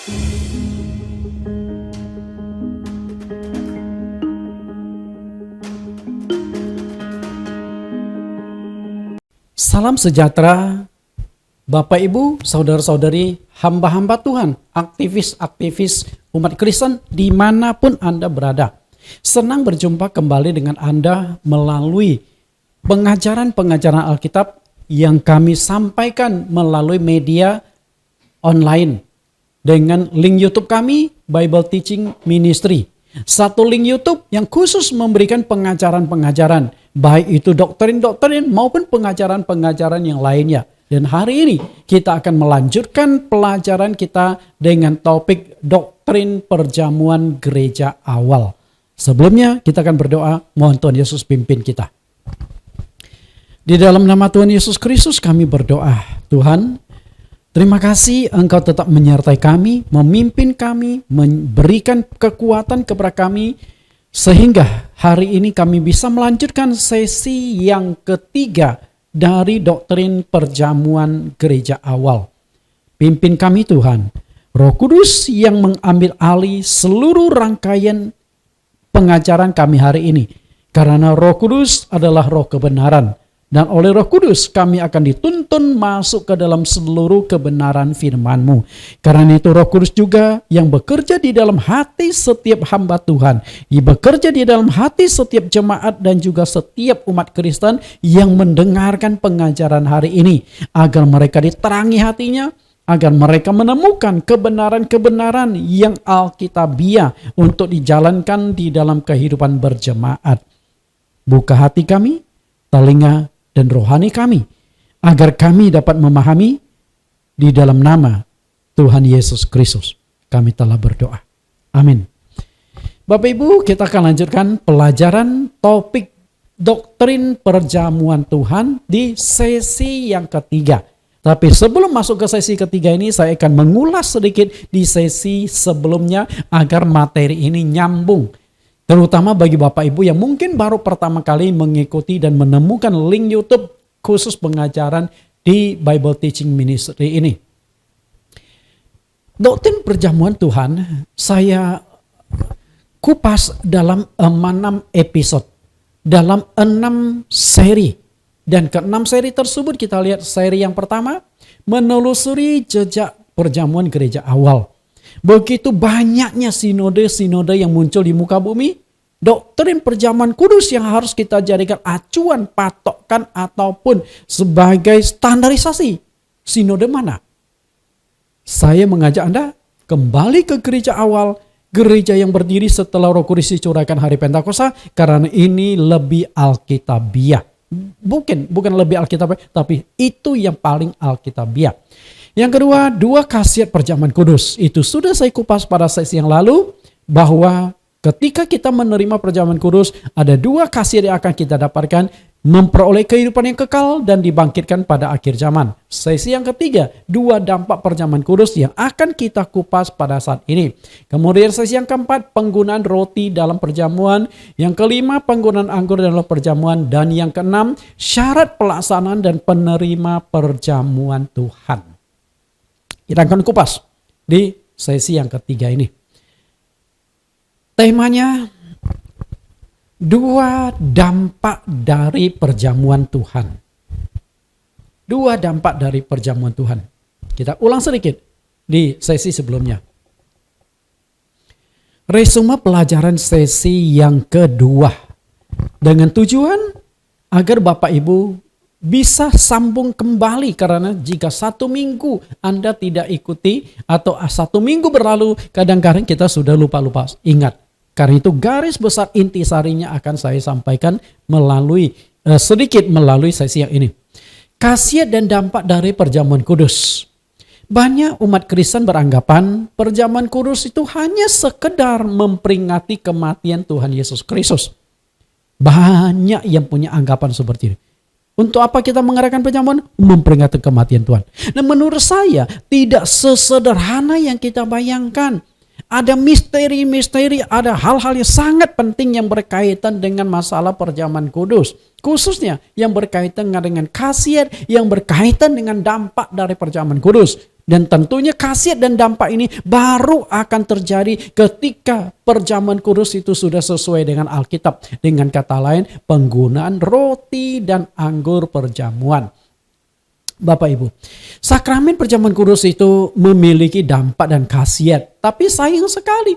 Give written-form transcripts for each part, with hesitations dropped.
Salam sejahtera, Bapak Ibu, Saudara-saudari, hamba-hamba Tuhan, aktivis-aktivis umat Kristen dimanapun Anda berada. Senang berjumpa kembali dengan Anda melalui pengajaran-pengajaran Alkitab yang kami sampaikan melalui media online dengan link YouTube kami, Bible Teaching Ministry. Satu link YouTube yang khusus memberikan pengajaran-pengajaran, baik itu doktrin-doktrin maupun pengajaran-pengajaran yang lainnya. Dan hari ini kita akan melanjutkan pelajaran kita dengan topik doktrin perjamuan gereja awal. Sebelumnya kita akan berdoa, mohon Tuhan Yesus pimpin kita. Di dalam nama Tuhan Yesus Kristus kami berdoa, Tuhan, terima kasih Engkau tetap menyertai kami, memimpin kami, memberikan kekuatan kepada kami, sehingga hari ini kami bisa melanjutkan sesi yang ketiga dari doktrin perjamuan gereja awal. Pimpin kami Tuhan, Roh Kudus yang mengambil alih seluruh rangkaian pengajaran kami hari ini. Karena Roh Kudus adalah roh kebenaran. Dan oleh Roh Kudus kami akan dituntun masuk ke dalam seluruh kebenaran firman-Mu. Karena itu Roh Kudus juga yang bekerja di dalam hati setiap hamba Tuhan. Yang bekerja di dalam hati setiap jemaat dan juga setiap umat Kristen yang mendengarkan pengajaran hari ini. Agar mereka diterangi hatinya, agar mereka menemukan kebenaran-kebenaran yang alkitabiah untuk dijalankan di dalam kehidupan berjemaat. Buka hati kami, telinga dan rohani kami, agar kami dapat memahami di dalam nama Tuhan Yesus Kristus. Kami telah berdoa. Amin. Bapak Ibu, kita akan lanjutkan pelajaran topik doktrin perjamuan Tuhan di sesi yang ketiga. Tapi sebelum masuk ke sesi ketiga ini, saya akan mengulas sedikit di sesi sebelumnya agar materi ini nyambung. Terutama bagi Bapak Ibu yang mungkin baru pertama kali mengikuti dan menemukan link YouTube khusus pengajaran di Bible Teaching Ministry ini. Doktrin perjamuan Tuhan saya kupas dalam 6 episode, dalam 6 seri. Dan ke-6 seri tersebut kita lihat seri yang pertama, menelusuri jejak perjamuan gereja awal. Begitu banyaknya sinode-sinode yang muncul di muka bumi, doktrin perjamuan kudus yang harus kita jadikan acuan, patokan, ataupun sebagai standarisasi. Sinode mana? Saya mengajak Anda kembali ke gereja awal, gereja yang berdiri setelah Roh Kudus dicurahkan hari Pentakosta, karena ini lebih alkitabiah. Bukan lebih alkitabiah, tapi itu yang paling alkitabiah. Yang kedua, 2 khasiat perjamuan kudus. Itu sudah saya kupas pada sesi yang lalu, bahwa ketika kita menerima perjamuan kudus, ada 2 khasiat yang akan kita dapatkan, memperoleh kehidupan yang kekal dan dibangkitkan pada akhir zaman. Sesi yang ketiga, 2 dampak perjamuan kudus yang akan kita kupas pada saat ini. Kemudian sesi yang keempat, penggunaan roti dalam perjamuan. Yang kelima, penggunaan anggur dalam perjamuan. Dan yang keenam, syarat pelaksanaan dan penerima perjamuan Tuhan. Kita akan kupas di sesi yang ketiga ini. Temanya 2 dampak dari perjamuan Tuhan. 2 dampak dari perjamuan Tuhan. Kita ulang sedikit di sesi sebelumnya. Resume pelajaran sesi yang kedua. Dengan tujuan agar Bapak Ibu bisa sambung kembali, karena jika 1 minggu Anda tidak ikuti atau 1 minggu berlalu, kadang-kadang kita sudah lupa-lupa ingat. Karena itu garis besar intisarinya akan saya sampaikan melalui sedikit melalui sesi yang ini. Khasiat dan dampak dari perjamuan kudus. Banyak umat Kristen beranggapan perjamuan kudus itu hanya sekedar memperingati kematian Tuhan Yesus Kristus. Banyak yang punya anggapan seperti ini. Untuk apa kita mengadakan perjamuan? Memperingati kematian Tuhan. Nah, menurut saya tidak sesederhana yang kita bayangkan. Ada misteri-misteri, ada hal-hal yang sangat penting yang berkaitan dengan masalah perjamuan kudus. Khususnya yang berkaitan dengan khasiat, yang berkaitan dengan dampak dari perjamuan kudus. Dan tentunya khasiat dan dampak ini baru akan terjadi ketika perjamuan kudus itu sudah sesuai dengan Alkitab. Dengan kata lain, penggunaan roti dan anggur perjamuan. Bapak Ibu, sakramen perjamuan kudus itu memiliki dampak dan khasiat. Tapi sayang sekali,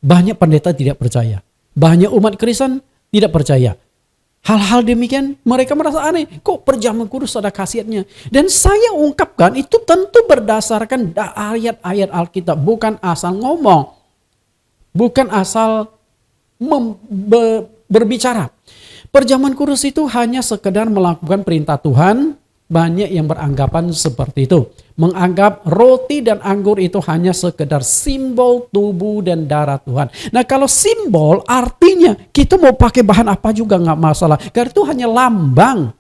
banyak pendeta tidak percaya. Banyak umat Kristen tidak percaya. Hal-hal demikian mereka merasa aneh. Kok perjamuan kudus ada khasiatnya? Dan saya ungkapkan itu tentu berdasarkan ayat-ayat Alkitab. Bukan asal ngomong. Bukan asal berbicara. Perjamuan kudus itu hanya sekedar melakukan perintah Tuhan. Banyak yang beranggapan seperti itu. Menganggap roti dan anggur itu hanya sekedar simbol tubuh dan darah Tuhan. Nah kalau simbol artinya kita mau pakai bahan apa juga nggak masalah. Karena itu hanya lambang.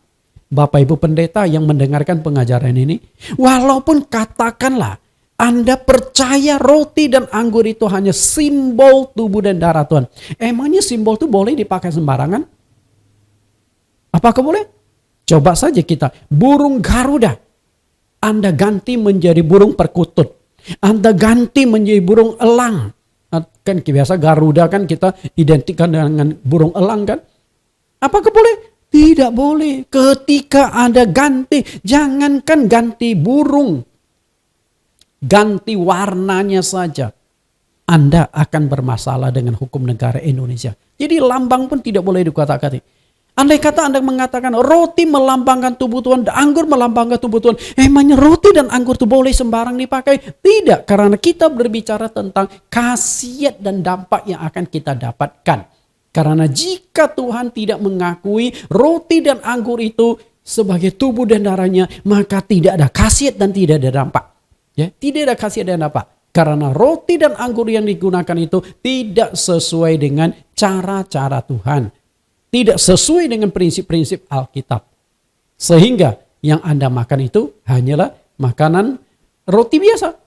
Bapak Ibu pendeta yang mendengarkan pengajaran ini. Walaupun katakanlah Anda percaya roti dan anggur itu hanya simbol tubuh dan darah Tuhan. Emangnya simbol itu boleh dipakai sembarangan? Apakah boleh? Coba saja kita, burung Garuda, Anda ganti menjadi burung perkutut. Anda ganti menjadi burung elang. Kan biasa Garuda kan kita identikan dengan burung elang kan. Apakah boleh? Tidak boleh. Ketika Anda ganti, jangankan ganti burung. Ganti warnanya saja. Anda akan bermasalah dengan hukum negara Indonesia. Jadi lambang pun tidak boleh dikata-kati. Andai kata Anda mengatakan roti melambangkan tubuh Tuhan, anggur melambangkan tubuh Tuhan. Emangnya roti dan anggur itu boleh sembarang dipakai? Tidak, karena kita berbicara tentang khasiat dan dampak yang akan kita dapatkan. Karena jika Tuhan tidak mengakui roti dan anggur itu sebagai tubuh dan darahnya, maka tidak ada khasiat dan tidak ada dampak. Ya, tidak ada khasiat dan dampak. Karena roti dan anggur yang digunakan itu tidak sesuai dengan cara-cara Tuhan. Tidak sesuai dengan prinsip-prinsip Alkitab. Sehingga yang Anda makan itu hanyalah makanan roti biasa.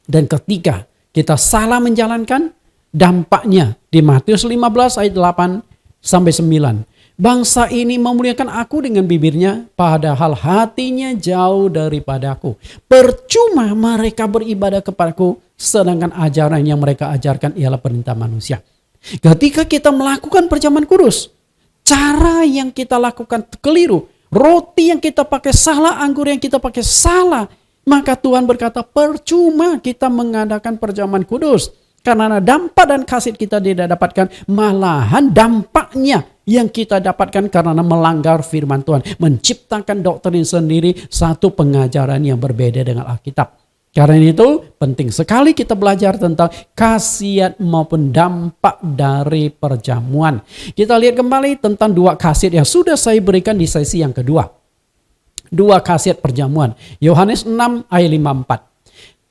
Dan ketika kita salah menjalankan, dampaknya di Matius 15 ayat 8 sampai 9. Bangsa ini memuliakan aku dengan bibirnya, padahal hatinya jauh daripadaku. Percuma mereka beribadah kepadaku, sedangkan ajaran yang mereka ajarkan ialah perintah manusia. Ketika kita melakukan perjamuan kudus, cara yang kita lakukan keliru, roti yang kita pakai salah, anggur yang kita pakai salah, maka Tuhan berkata percuma kita mengadakan perjamuan kudus. Karena dampak dan khasiat kita tidak dapatkan, malahan dampaknya yang kita dapatkan karena melanggar firman Tuhan. Menciptakan doktrin sendiri, satu pengajaran yang berbeda dengan Alkitab. Karena itu penting sekali kita belajar tentang khasiat maupun dampak dari perjamuan. Kita lihat kembali tentang dua khasiat yang sudah saya berikan di sesi yang kedua. Dua khasiat perjamuan. Yohanes 6 ayat 54.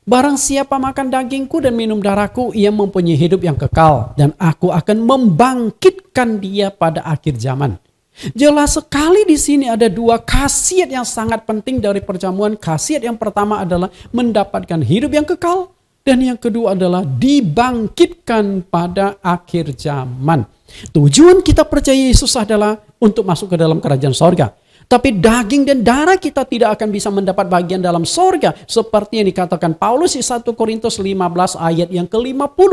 Barang siapa makan dagingku dan minum darahku, ia mempunyai hidup yang kekal. Dan aku akan membangkitkan dia pada akhir zaman. Jelas sekali di sini ada dua khasiat yang sangat penting dari perjamuan. Khasiat yang pertama adalah mendapatkan hidup yang kekal. Dan yang kedua adalah dibangkitkan pada akhir zaman. Tujuan kita percaya Yesus adalah untuk masuk ke dalam kerajaan sorga. Tapi daging dan darah kita tidak akan bisa mendapat bagian dalam sorga. Seperti yang dikatakan Paulus di 1 Korintus 15 ayat yang ke-50.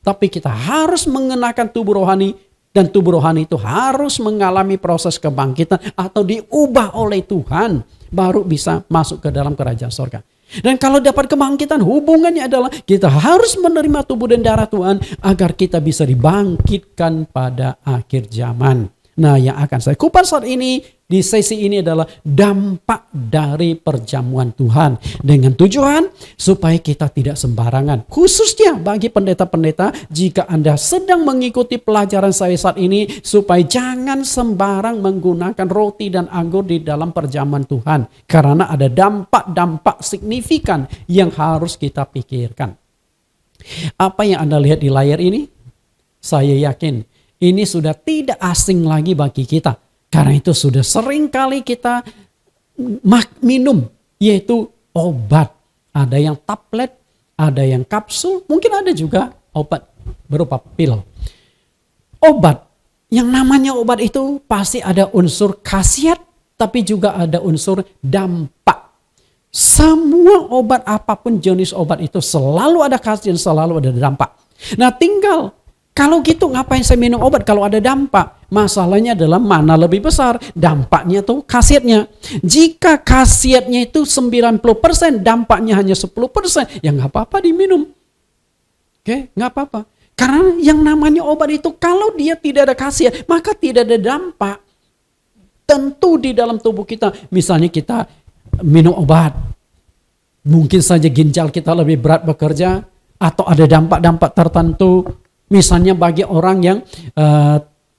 Tapi kita harus mengenakan tubuh rohani. Dan tubuh rohani itu harus mengalami proses kebangkitan atau diubah oleh Tuhan. Baru bisa masuk ke dalam kerajaan sorga. Dan kalau dapat kebangkitan, hubungannya adalah kita harus menerima tubuh dan darah Tuhan agar kita bisa dibangkitkan pada akhir zaman. Nah, yang akan saya kupas saat ini di sesi ini adalah dampak dari perjamuan Tuhan. Dengan tujuan supaya kita tidak sembarangan. Khususnya bagi pendeta-pendeta, jika Anda sedang mengikuti pelajaran saya saat ini, supaya jangan sembarang menggunakan roti dan anggur di dalam perjamuan Tuhan. Karena ada dampak-dampak signifikan yang harus kita pikirkan. Apa yang Anda lihat di layar ini? Saya yakin ini sudah tidak asing lagi bagi kita. Karena itu sudah sering kali kita minum, yaitu obat. Ada yang tablet, ada yang kapsul, mungkin ada juga obat berupa pil. Obat, yang namanya obat itu pasti ada unsur khasiat, tapi juga ada unsur dampak. Semua obat, apapun jenis obat itu selalu ada khasiat, selalu ada dampak. Nah tinggal, kalau gitu ngapain saya minum obat kalau ada dampak? Masalahnya adalah mana lebih besar, dampaknya tuh khasiatnya. Jika khasiatnya itu 90%, dampaknya hanya 10%, ya nggak apa-apa diminum. Oke, nggak apa-apa. Karena yang namanya obat itu kalau dia tidak ada khasiat, maka tidak ada dampak. Tentu di dalam tubuh kita, misalnya kita minum obat, mungkin saja ginjal kita lebih berat bekerja, atau ada dampak-dampak tertentu. Misalnya bagi orang yang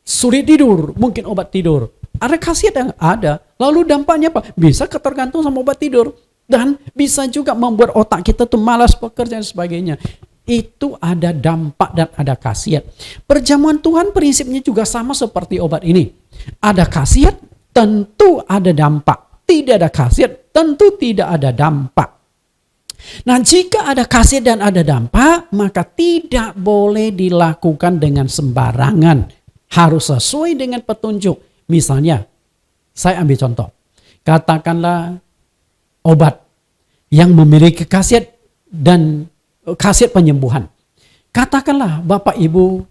sulit tidur, mungkin obat tidur. Ada khasiat yang ada. Lalu dampaknya apa? Bisa ketergantung sama obat tidur. Dan bisa juga membuat otak kita tuh malas bekerja dan sebagainya. Itu ada dampak dan ada khasiat. Perjamuan Tuhan prinsipnya juga sama seperti obat ini. Ada khasiat, tentu ada dampak. Tidak ada khasiat, tentu tidak ada dampak. Nah, jika ada khasiat dan ada dampak, maka tidak boleh dilakukan dengan sembarangan. Harus sesuai dengan petunjuk. Misalnya, saya ambil contoh. Katakanlah obat yang memiliki khasiat dan khasiat penyembuhan. Katakanlah Bapak Ibu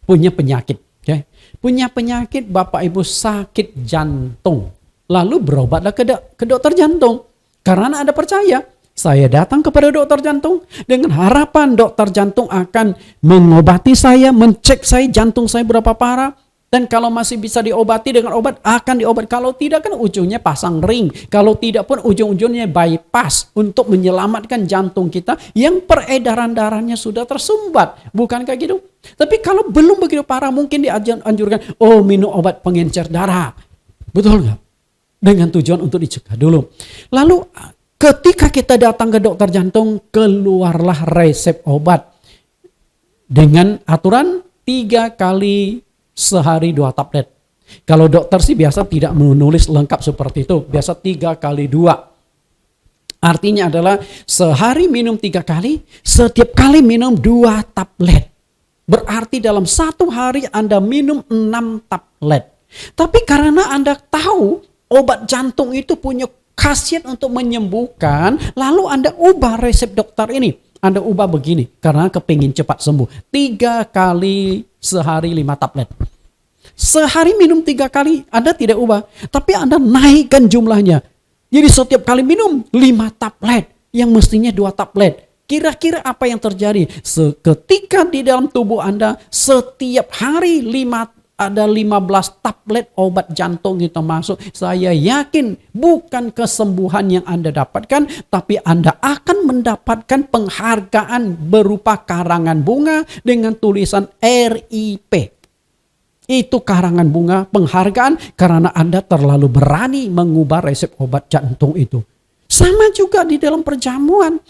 punya penyakit. Okay? Punya penyakit, Bapak Ibu sakit jantung. Lalu berobatlah ke dokter jantung. Karena Anda percaya, saya datang kepada dokter jantung dengan harapan dokter jantung akan mengobati saya, mencek saya jantung saya berapa parah. Dan kalau masih bisa diobati dengan obat, akan diobat. Kalau tidak kan ujungnya pasang ring. Kalau tidak pun ujung-ujungnya bypass untuk menyelamatkan jantung kita yang peredaran darahnya sudah tersumbat. Bukankah gitu? Tapi kalau belum begitu parah, mungkin dianjurkan, oh minum obat pengencer darah. Betul nggak? Dengan tujuan untuk dicegah dulu. Lalu ketika kita datang ke dokter jantung, keluarlah resep obat. Dengan aturan 3 kali sehari 2 tablet. Kalau dokter sih biasa tidak menulis lengkap seperti itu. Biasa 3 kali 2. Artinya adalah sehari minum 3 kali, setiap kali minum 2 tablet. Berarti dalam 1 hari Anda minum 6 tablet. Tapi karena Anda tahu obat jantung itu punya khasiat untuk menyembuhkan, lalu Anda ubah resep dokter ini. Anda ubah begini, karena kepingin cepat sembuh. 3 kali sehari 5 tablet. Sehari minum 3 kali, Anda tidak ubah. Tapi Anda naikkan jumlahnya. Jadi setiap kali minum 5 tablet, yang mestinya 2 tablet. Kira-kira apa yang terjadi? Ketika di dalam tubuh Anda, setiap hari ada 15 tablet obat jantung itu masuk. Saya yakin bukan kesembuhan yang Anda dapatkan, tapi Anda akan mendapatkan penghargaan berupa karangan bunga dengan tulisan RIP. Itu karangan bunga penghargaan karena Anda terlalu berani mengubah resep obat jantung itu. Sama juga di dalam perjamuan.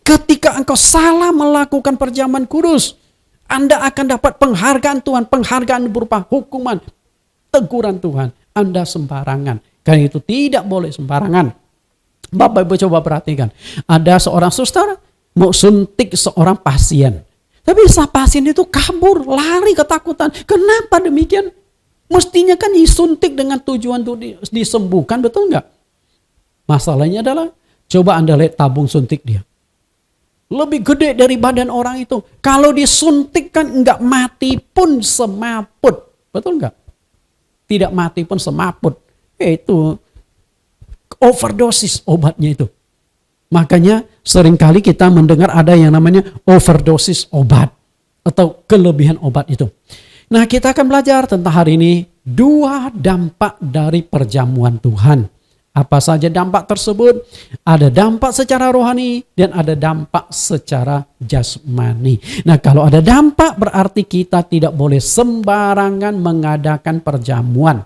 Ketika engkau salah melakukan perjamuan kudus, Anda akan dapat penghargaan Tuhan. Penghargaan berupa hukuman, teguran Tuhan. Anda sembarangan. Karena itu tidak boleh sembarangan. Bapak Ibu coba perhatikan. Ada seorang suster mau suntik seorang pasien. Tapi pasien itu kabur, lari ketakutan. Kenapa demikian? Mestinya kan disuntik dengan tujuan untuk disembuhkan, betul nggak? Masalahnya adalah, coba Anda lihat tabung suntik dia. Lebih gede dari badan orang itu. Kalau disuntik kan nggak mati pun semaput. Betul nggak? Tidak mati pun semaput. Itu overdosis obatnya itu. Makanya seringkali kita mendengar ada yang namanya overdosis obat. Atau kelebihan obat itu. Nah, kita akan belajar tentang hari ini 2 dampak dari perjamuan Tuhan. Apa saja dampak tersebut? Ada dampak secara rohani dan ada dampak secara jasmani. Nah, kalau ada dampak berarti kita tidak boleh sembarangan mengadakan perjamuan.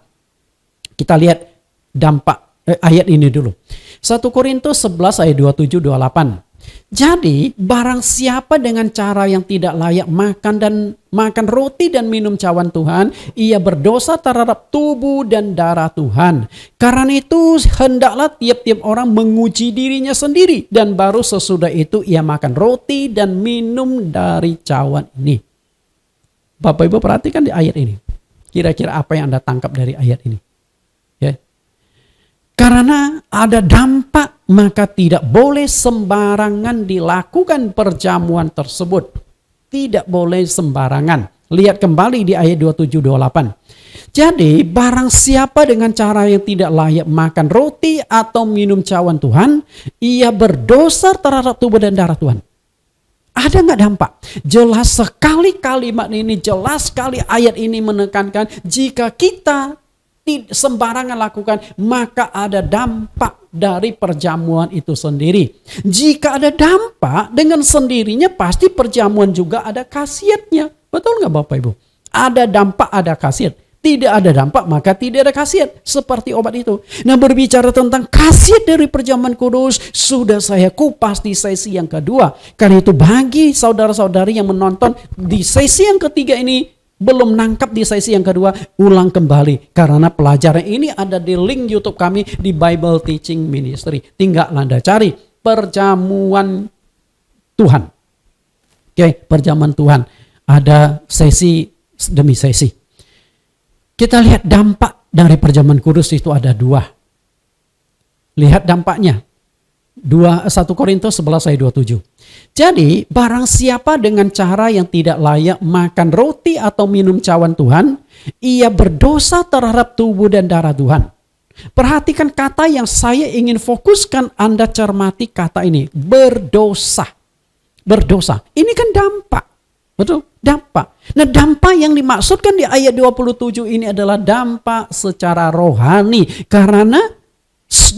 Kita lihat dampak ayat ini dulu. 1 Korintus 11 ayat 27-28. Jadi barang siapa dengan cara yang tidak layak makan roti dan minum cawan Tuhan, ia berdosa terhadap tubuh dan darah Tuhan. Karena itu hendaklah tiap-tiap orang menguji dirinya sendiri, dan baru sesudah itu ia makan roti dan minum dari cawan ini. Bapak Ibu perhatikan di ayat ini. Kira-kira apa yang Anda tangkap dari ayat ini? Ya. Karena ada dampak, maka tidak boleh sembarangan dilakukan perjamuan tersebut. Tidak boleh sembarangan. Lihat kembali di ayat 27-28. Jadi barang siapa dengan cara yang tidak layak makan roti atau minum cawan Tuhan, ia berdosa terhadap tubuh dan darah Tuhan. Ada nggak dampak? Jelas sekali kalimat ini, jelas sekali ayat ini menekankan jika kita sembarangan lakukan, maka ada dampak dari perjamuan itu sendiri. Jika ada dampak, dengan sendirinya pasti perjamuan juga ada khasiatnya. Betul nggak Bapak Ibu? Ada dampak, ada khasiat. Tidak ada dampak, maka tidak ada khasiat. Seperti obat itu. Nah, berbicara tentang khasiat dari perjamuan kudus, sudah saya kupas di sesi yang kedua. Karena itu bagi saudara-saudari yang menonton di sesi yang ketiga ini, belum nangkap di sesi yang kedua, ulang kembali. Karena pelajaran ini ada di link YouTube kami di Bible Teaching Ministry. Tinggal Anda cari perjamuan Tuhan. Oke, perjamuan Tuhan. Ada sesi demi sesi. Kita lihat dampak dari perjamuan kudus itu ada dua. Lihat dampaknya. 1 Korintus 11 ayat 27. Jadi barang siapa dengan cara yang tidak layak makan roti atau minum cawan Tuhan, ia berdosa terhadap tubuh dan darah Tuhan. Perhatikan kata yang saya ingin fokuskan, Anda cermati kata ini, berdosa. Berdosa. Ini kan dampak. Betul? Dampak. Nah, dampak yang dimaksudkan di ayat 27 ini adalah dampak secara rohani. Karena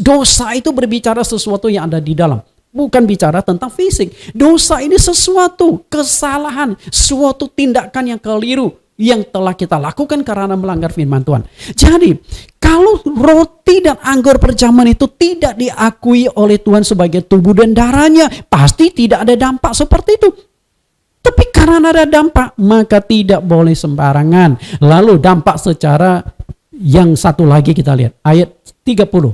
dosa itu berbicara sesuatu yang ada di dalam. Bukan bicara tentang fisik. Dosa ini sesuatu kesalahan, suatu tindakan yang keliru yang telah kita lakukan karena melanggar firman Tuhan. Jadi, kalau roti dan anggur perjamuan itu tidak diakui oleh Tuhan sebagai tubuh dan darahnya, pasti tidak ada dampak seperti itu. Tapi karena ada dampak, maka tidak boleh sembarangan. Lalu dampak secara yang satu lagi kita lihat. Ayat 30.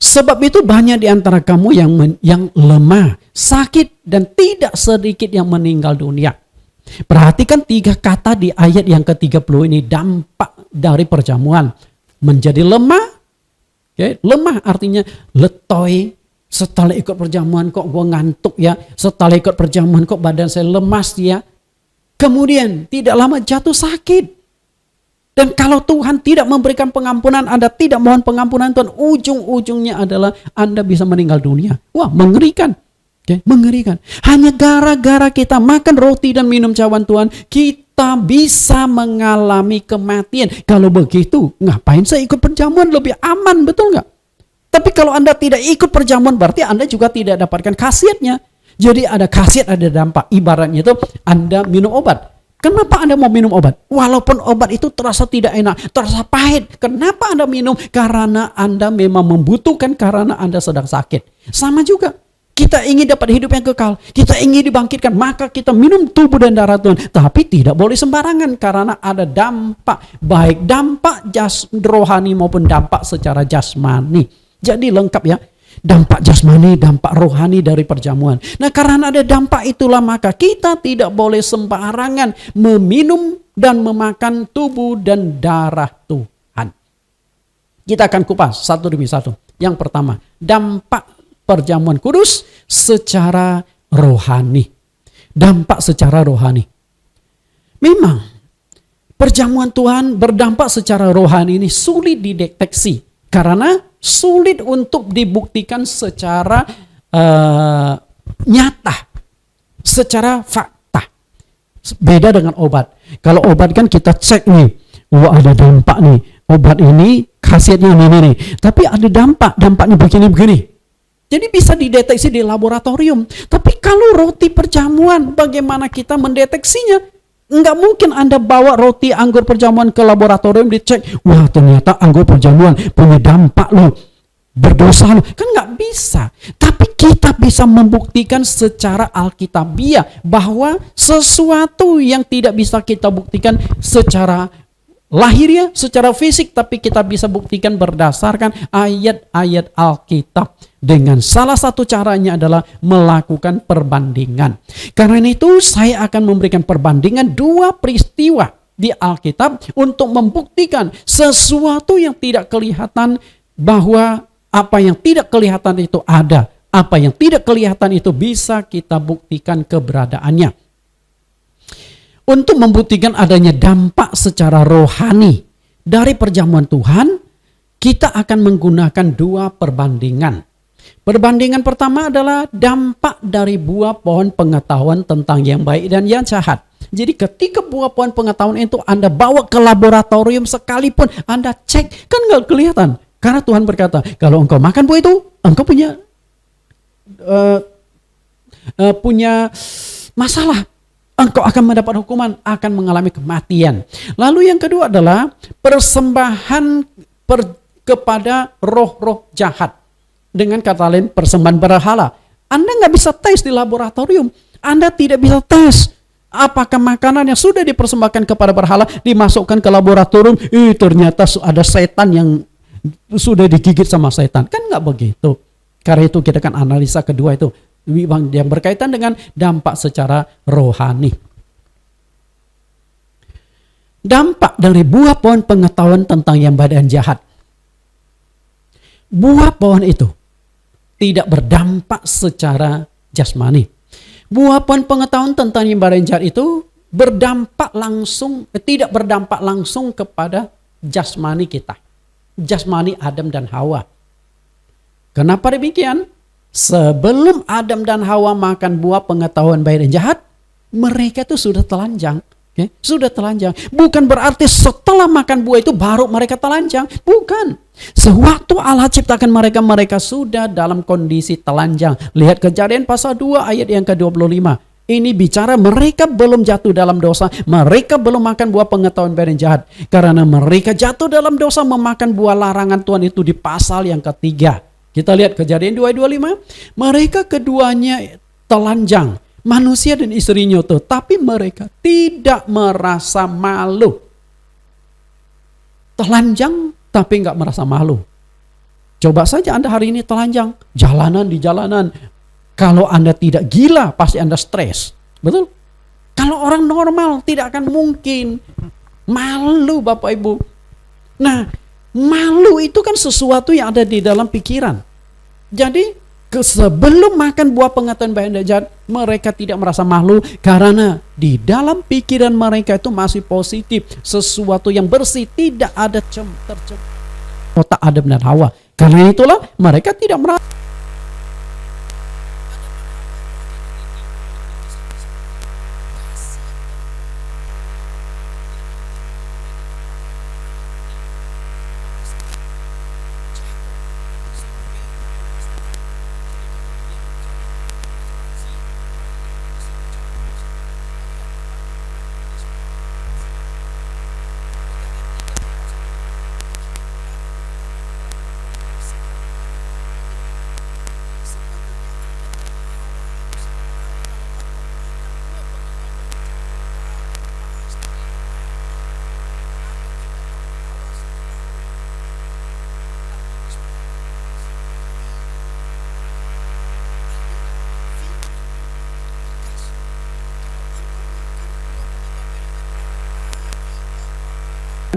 Sebab itu banyak di antara kamu yang lemah, sakit, dan tidak sedikit yang meninggal dunia. Perhatikan 3 kata di ayat yang ke-30 ini, dampak dari perjamuan. Menjadi lemah. Okay? Lemah artinya letoi. Setelah ikut perjamuan kok gue ngantuk ya. Setelah ikut perjamuan kok badan saya lemas ya. Kemudian tidak lama jatuh sakit. Dan kalau Tuhan tidak memberikan pengampunan, Anda tidak mohon pengampunan Tuhan, ujung-ujungnya adalah Anda bisa meninggal dunia. Wah, mengerikan. Okay? Mengerikan. Hanya gara-gara kita makan roti dan minum cawan Tuhan, kita bisa mengalami kematian. Kalau begitu, ngapain saya ikut perjamuan? Lebih aman, betul nggak? Tapi kalau Anda tidak ikut perjamuan, berarti Anda juga tidak dapatkan khasiatnya. Jadi ada khasiat, ada dampak. Ibaratnya itu Anda minum obat. Kenapa Anda mau minum obat? Walaupun obat itu terasa tidak enak, terasa pahit. Kenapa Anda minum? Karena Anda memang membutuhkan, karena Anda sedang sakit. Sama juga. Kita ingin dapat hidup yang kekal. Kita ingin dibangkitkan. Maka kita minum tubuh dan darah Tuhan. Tapi tidak boleh sembarangan. Karena ada dampak. Baik dampak rohani maupun dampak secara jasmani. Jadi lengkap ya. Dampak jasmani, dampak rohani dari perjamuan. Nah, karena ada dampak itulah maka kita tidak boleh sembarangan meminum dan memakan tubuh dan darah Tuhan. Kita akan kupas satu demi satu. Yang pertama, dampak perjamuan kudus secara rohani. Dampak secara rohani. Memang perjamuan Tuhan berdampak secara rohani ini sulit dideteksi. Karena sulit untuk dibuktikan secara nyata, secara fakta. Beda dengan obat. Kalau obat kan kita cek nih, ada dampak nih. Obat ini khasiatnya ini nih. Tapi ada dampaknya begini-begini. Jadi bisa dideteksi di laboratorium. Tapi kalau roti perjamuan, bagaimana kita mendeteksinya? Enggak mungkin Anda bawa roti anggur perjamuan ke laboratorium dicek. Wah, ternyata anggur perjamuan punya dampak loh. Berdosa loh. Kan enggak bisa. Tapi kita bisa membuktikan secara alkitabiah bahwa sesuatu yang tidak bisa kita buktikan secara lahiriah, secara fisik, tapi kita bisa buktikan berdasarkan ayat-ayat Alkitab. Dengan salah satu caranya adalah melakukan perbandingan. Karena itu saya akan memberikan perbandingan 2 peristiwa di Alkitab untuk membuktikan sesuatu yang tidak kelihatan bahwa apa yang tidak kelihatan itu ada. Apa yang tidak kelihatan itu bisa kita buktikan keberadaannya. Untuk membuktikan adanya dampak secara rohani dari perjamuan Tuhan, kita akan menggunakan dua perbandingan. Perbandingan pertama adalah dampak dari buah pohon pengetahuan tentang yang baik dan yang jahat. Jadi ketika buah pohon pengetahuan itu Anda bawa ke laboratorium sekalipun Anda cek, kan nggak kelihatan. Karena Tuhan berkata, kalau engkau makan buah itu, engkau punya masalah. Engkau akan mendapat hukuman, akan mengalami kematian. Lalu yang kedua adalah persembahan kepada roh-roh jahat. Dengan kata lain, persembahan berhala. Anda nggak bisa tes di laboratorium. Anda tidak bisa tes apakah makanan yang sudah dipersembahkan kepada berhala dimasukkan ke laboratorium, ternyata ada setan yang sudah digigit sama setan. Kan nggak begitu. Karena itu kita akan analisa kedua itu yang berkaitan dengan dampak secara rohani. Dampak dari buah pohon pengetahuan tentang yang baik dan jahat. Buah pohon itu tidak berdampak secara jasmani. Buah pohon pengetahuan tentang yang baik dan jahat itu tidak berdampak langsung kepada jasmani kita. Jasmani Adam dan Hawa. Kenapa demikian? Sebelum Adam dan Hawa makan buah pengetahuan baik dan jahat, mereka itu sudah telanjang. Sudah telanjang. Bukan berarti setelah makan buah itu baru mereka telanjang. Bukan. Sewaktu Allah ciptakan mereka, mereka sudah dalam kondisi telanjang. Lihat Kejadian pasal 2 ayat yang ke-25. Ini bicara mereka belum jatuh dalam dosa. Mereka belum makan buah pengetahuan baik dan jahat. Karena mereka jatuh dalam dosa memakan buah larangan Tuhan itu di pasal yang ketiga. Kita lihat Kejadian 2:25. Mereka keduanya telanjang, manusia dan istrinya itu, tapi mereka tidak merasa malu. Telanjang tapi nggak merasa malu. Coba saja Anda hari ini telanjang, di jalanan. Kalau Anda tidak gila, pasti Anda stres. Betul? Kalau orang normal tidak akan mungkin malu, Bapak Ibu. Nah, malu itu kan sesuatu yang ada di dalam pikiran. Jadi sebelum makan buah pengetahuan baik dan jahat, mereka tidak merasa malu karena di dalam pikiran mereka itu masih positif, sesuatu yang bersih, tidak ada tercemar otak Adam dan Hawa. Karena itulah mereka tidak merasa.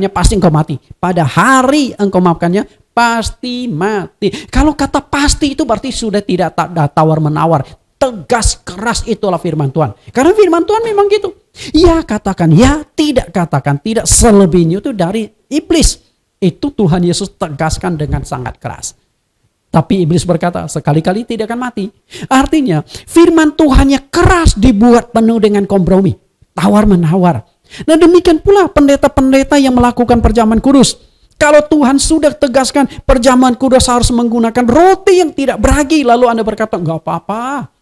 Pasti engkau mati. Pada hari engkau makannya pasti mati. Kalau kata pasti itu berarti sudah tidak tawar-menawar. Tegas, keras, itulah firman Tuhan. Karena firman Tuhan memang gitu. Ya katakan ya, tidak katakan tidak. Selebihnya itu dari iblis. Itu Tuhan Yesus tegaskan dengan sangat keras. Tapi iblis berkata sekali-kali tidak akan mati. Artinya firman Tuhannya keras dibuat penuh dengan kompromi. Tawar-menawar. Nah demikian pula pendeta-pendeta yang melakukan perjamuan kudus. Kalau Tuhan sudah tegaskan perjamuan kudus harus menggunakan roti yang tidak beragi, lalu Anda berkata enggak apa-apa.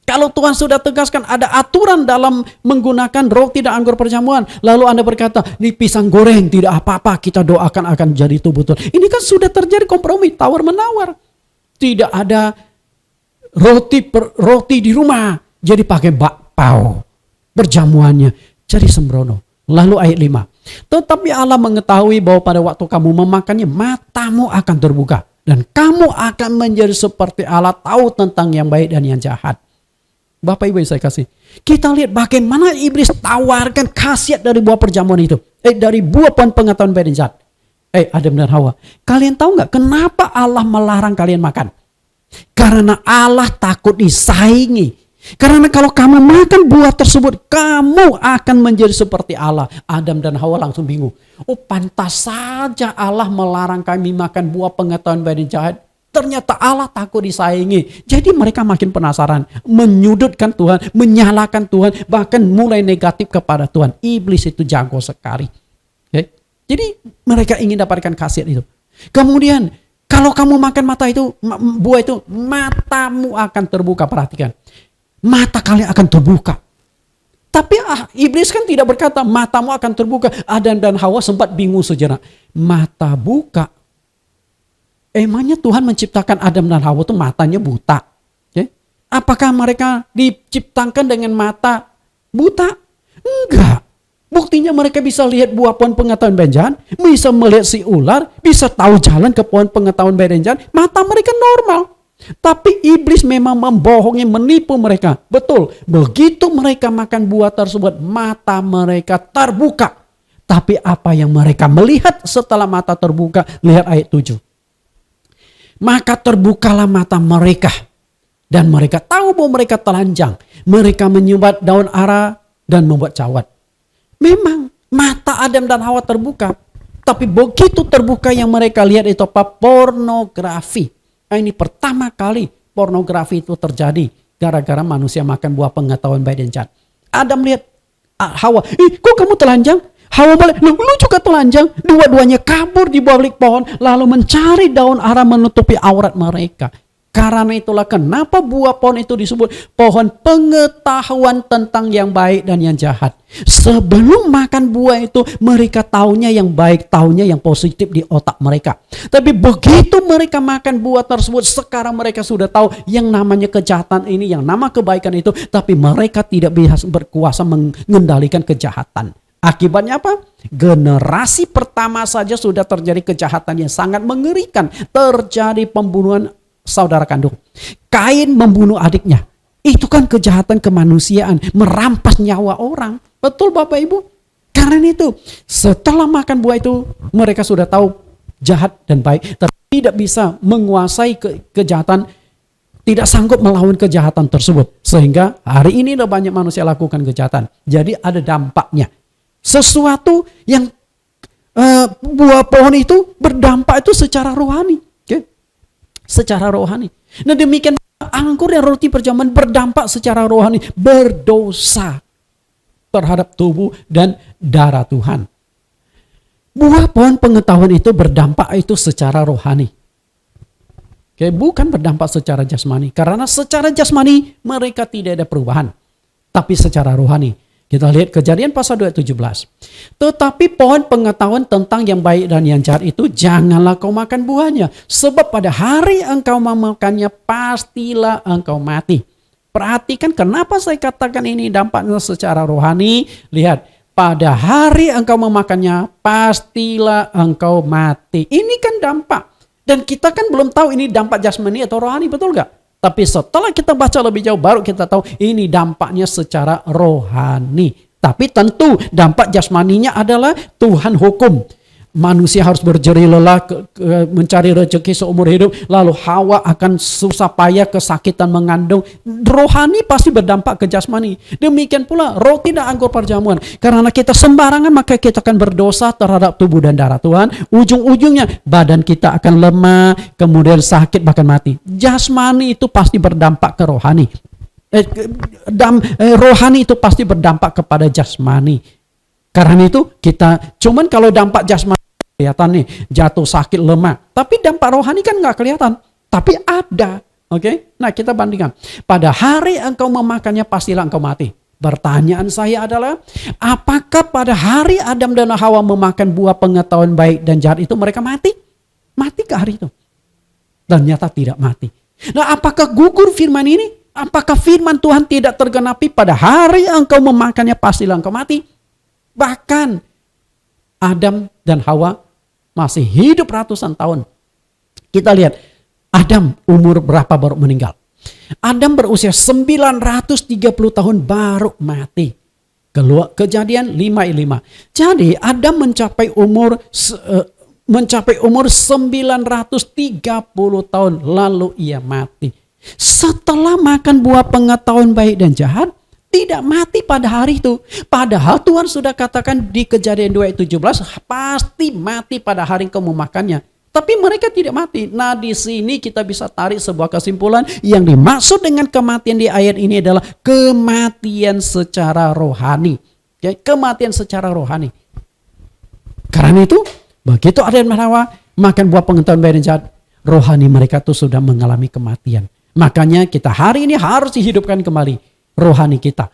Kalau Tuhan sudah tegaskan ada aturan dalam menggunakan roti dan anggur perjamuan, lalu Anda berkata ini pisang goreng tidak apa-apa, kita doakan akan jadi tubuh Tuhan. Ini kan sudah terjadi kompromi, tawar-menawar. Tidak ada roti di rumah, jadi pakai bakpao. Perjamuannya jadi sembrono. Lalu ayat 5. Tetapi Allah mengetahui bahwa pada waktu kamu memakannya, matamu akan terbuka. Dan kamu akan menjadi seperti Allah, tahu tentang yang baik dan yang jahat. Bapak Ibu saya kasih. Kita lihat bagaimana iblis tawarkan khasiat dari buah perjamuan itu. Dari buah pengetahuan baik dan jahat. Adam dan Hawa. Kalian tahu nggak kenapa Allah melarang kalian makan? Karena Allah takut disaingi. Karena kalau kamu makan buah tersebut, kamu akan menjadi seperti Allah. Adam dan Hawa langsung bingung. Oh, pantas saja Allah melarang kami makan buah pengetahuan baik dan jahat. Ternyata Allah takut disaingi. Jadi mereka makin penasaran, menyudutkan Tuhan, menyalahkan Tuhan, bahkan mulai negatif kepada Tuhan. Iblis itu jago sekali. Okay? Jadi mereka ingin dapatkan khasiat itu. Kemudian kalau kamu makan buah itu, matamu akan terbuka. Perhatikan. Mata kalian akan terbuka. Tapi iblis kan tidak berkata matamu akan terbuka. Adam dan Hawa sempat bingung sejenak. Mata buka. Emangnya Tuhan menciptakan Adam dan Hawa itu matanya buta? Okay? Apakah mereka diciptakan dengan mata buta? Enggak. Buktinya mereka bisa lihat buah pohon pengetahuan baik dan jahat, bisa melihat si ular, bisa tahu jalan ke pohon pengetahuan baik dan jahat. Mata mereka normal. Tapi iblis memang membohongi, menipu mereka. Betul, begitu mereka makan buah tersebut, mata mereka terbuka. Tapi apa yang mereka melihat setelah mata terbuka? Lihat ayat 7. Maka terbukalah mata mereka. Dan mereka tahu bahwa mereka telanjang. Mereka menyumbat daun ara dan membuat cawat. Memang mata Adam dan Hawa terbuka. Tapi begitu terbuka yang mereka lihat itu apa? Pornografi. Ini pertama kali pornografi itu terjadi gara-gara manusia makan buah pengetahuan baik dan jahat. Adam lihat Hawa, kok kamu telanjang? Hawa balik, lu juga telanjang. Dua-duanya kabur di balik pohon lalu mencari daun ara menutupi aurat mereka. Karena itulah kenapa buah pohon itu disebut pohon pengetahuan tentang yang baik dan yang jahat. Sebelum makan buah itu mereka taunya yang baik, taunya yang positif di otak mereka. Tapi begitu mereka makan buah tersebut, sekarang mereka sudah tahu yang namanya kejahatan ini, yang nama kebaikan itu. Tapi mereka tidak bisa berkuasa mengendalikan kejahatan. Akibatnya apa? Generasi pertama saja sudah terjadi kejahatan yang sangat mengerikan. Terjadi pembunuhan saudara kandung. Kain membunuh adiknya. Itu kan kejahatan kemanusiaan. Merampas nyawa orang. Betul Bapak Ibu? Karena itu setelah makan buah itu mereka sudah tahu jahat dan baik. Tapi tidak bisa menguasai kejahatan. Tidak sanggup melawan kejahatan tersebut. Sehingga hari ini ada banyak manusia lakukan kejahatan. Jadi ada dampaknya. Sesuatu yang buah pohon itu berdampak itu secara rohani. Secara rohani. Nah demikian anggur dan roti perjamuan berdampak secara rohani, berdosa terhadap tubuh dan darah Tuhan. Buah pohon pengetahuan itu berdampak itu secara rohani. Bukan berdampak secara jasmani. Karena secara jasmani mereka tidak ada perubahan. Tapi secara rohani. Kita lihat Kejadian pasal 2:17. Tetapi pohon pengetahuan tentang yang baik dan yang jahat itu janganlah kau makan buahnya. Sebab pada hari engkau memakannya pastilah engkau mati. Perhatikan kenapa saya katakan ini dampaknya secara rohani. Lihat, pada hari engkau memakannya pastilah engkau mati. Ini kan dampak. Dan kita kan belum tahu ini dampak jasmani atau rohani, betul gak? Tapi setelah kita baca lebih jauh baru kita tahu ini dampaknya secara rohani. Tapi tentu dampak jasmaninya adalah Tuhan hukum. Manusia harus berjerih lelah mencari rezeki seumur hidup. Lalu Hawa akan susah payah kesakitan mengandung. Rohani pasti berdampak ke jasmani. Demikian pula roti dan anggur perjamuan. Karena kita sembarangan maka kita akan berdosa terhadap tubuh dan darah Tuhan. Ujung-ujungnya badan kita akan lemah. Kemudian sakit bahkan mati. Jasmani itu pasti berdampak ke rohani. Rohani itu pasti berdampak kepada jasmani. Karena itu kita cuman kalau dampak jasmani kelihatan nih jatuh sakit lemah, tapi dampak rohani kan nggak kelihatan, tapi ada. Oke? Nah kita bandingkan. Pada hari engkau memakannya pastilah engkau mati. Pertanyaan saya adalah apakah pada hari Adam dan Hawa memakan buah pengetahuan baik dan jahat itu mereka mati? Mati ke hari itu? Ternyata tidak mati. Nah apakah gugur firman ini? Apakah firman Tuhan tidak tergenapi pada hari engkau memakannya pastilah engkau mati? Bahkan Adam dan Hawa masih hidup ratusan tahun. Kita lihat Adam umur berapa baru meninggal. Adam berusia 930 tahun baru mati. Kejadian 5:5. Jadi Adam mencapai umur mencapai umur 930 tahun lalu ia mati. Setelah makan buah pengetahuan baik dan jahat, tidak mati pada hari itu. Padahal Tuhan sudah katakan di Kejadian 2 ayat 17, pasti mati pada hari engkau memakannya. Tapi mereka tidak mati. Nah, di sini kita bisa tarik sebuah kesimpulan yang dimaksud dengan kematian di ayat ini adalah kematian secara rohani. Oke, kematian secara rohani. Karena itu, begitu Adam dan Hawa makan buah pengetahuan baik dan jahat, rohani mereka itu sudah mengalami kematian. Makanya kita hari ini harus dihidupkan kembali rohani kita.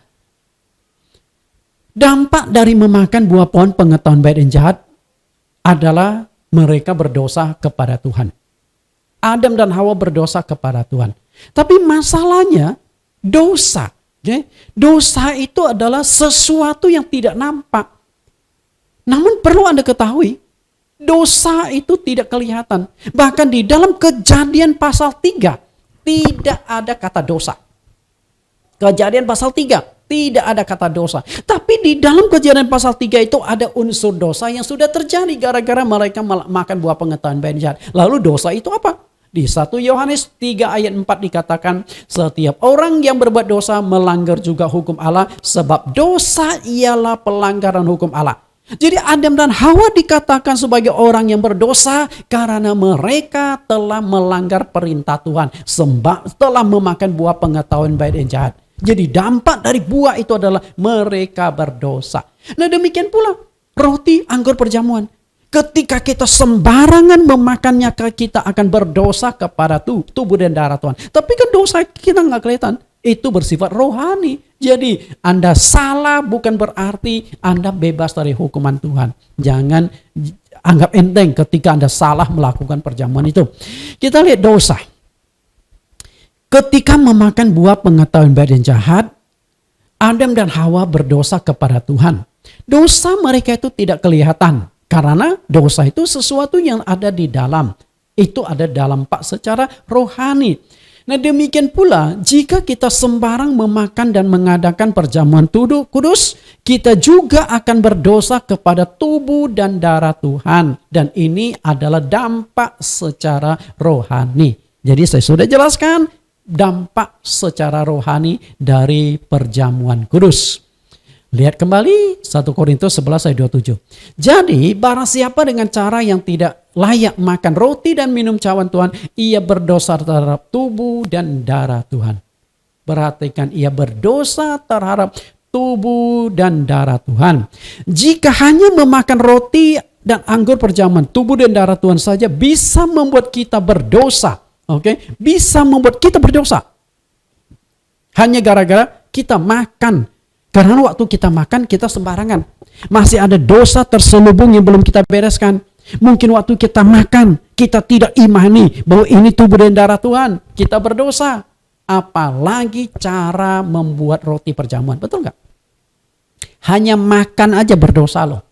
Dampak dari memakan buah pohon pengetahuan baik dan jahat adalah mereka berdosa kepada Tuhan. Adam dan Hawa berdosa kepada Tuhan. Tapi masalahnya dosa. Okay? Dosa itu adalah sesuatu yang tidak nampak. Namun perlu Anda ketahui, dosa itu tidak kelihatan. Bahkan di dalam Kejadian pasal 3, tidak ada kata dosa. Kejadian pasal 3, tidak ada kata dosa. Tapi di dalam Kejadian pasal 3 itu ada unsur dosa yang sudah terjadi gara-gara mereka makan buah pengetahuan baik dan jahat. Lalu dosa itu apa? Di 1 Yohanes 3 ayat 4 dikatakan, setiap orang yang berbuat dosa melanggar juga hukum Allah, sebab dosa ialah pelanggaran hukum Allah. Jadi Adam dan Hawa dikatakan sebagai orang yang berdosa karena mereka telah melanggar perintah Tuhan, telah memakan buah pengetahuan baik dan jahat. Jadi dampak dari buah itu adalah mereka berdosa. Nah, demikian pula roti, anggur, perjamuan. Ketika kita sembarangan memakannya, kita akan berdosa kepada tubuh dan darah Tuhan. Tapi kan dosa kita nggak kelihatan. Itu bersifat rohani. Jadi Anda salah bukan berarti Anda bebas dari hukuman Tuhan. Jangan anggap enteng ketika Anda salah melakukan perjamuan itu. Kita lihat dosa. Ketika memakan buah pengetahuan baik dan jahat, Adam dan Hawa berdosa kepada Tuhan. Dosa mereka itu tidak kelihatan. Karena dosa itu sesuatu yang ada di dalam. Itu ada dampak secara rohani. Nah, demikian pula jika kita sembarang memakan dan mengadakan perjamuan kudus, kita juga akan berdosa kepada tubuh dan darah Tuhan. Dan ini adalah dampak secara rohani. Jadi saya sudah jelaskan dampak secara rohani dari perjamuan kudus. Lihat kembali 1 Korintus 11 ayat 27. Jadi barang siapa dengan cara yang tidak layak makan roti dan minum cawan Tuhan, ia berdosa terhadap tubuh dan darah Tuhan. Perhatikan, ia berdosa terhadap tubuh dan darah Tuhan. Jika hanya memakan roti dan anggur perjamuan, tubuh dan darah Tuhan saja bisa membuat kita berdosa. Oke, bisa membuat kita berdosa. Hanya gara-gara kita makan. Karena waktu kita makan, kita sembarangan. Masih ada dosa terselubung yang belum kita bereskan. Mungkin waktu kita makan, kita tidak imani bahwa ini tubuh dan darah Tuhan. Kita berdosa. Apalagi cara membuat roti perjamuan. Betul nggak? Hanya makan aja berdosa loh.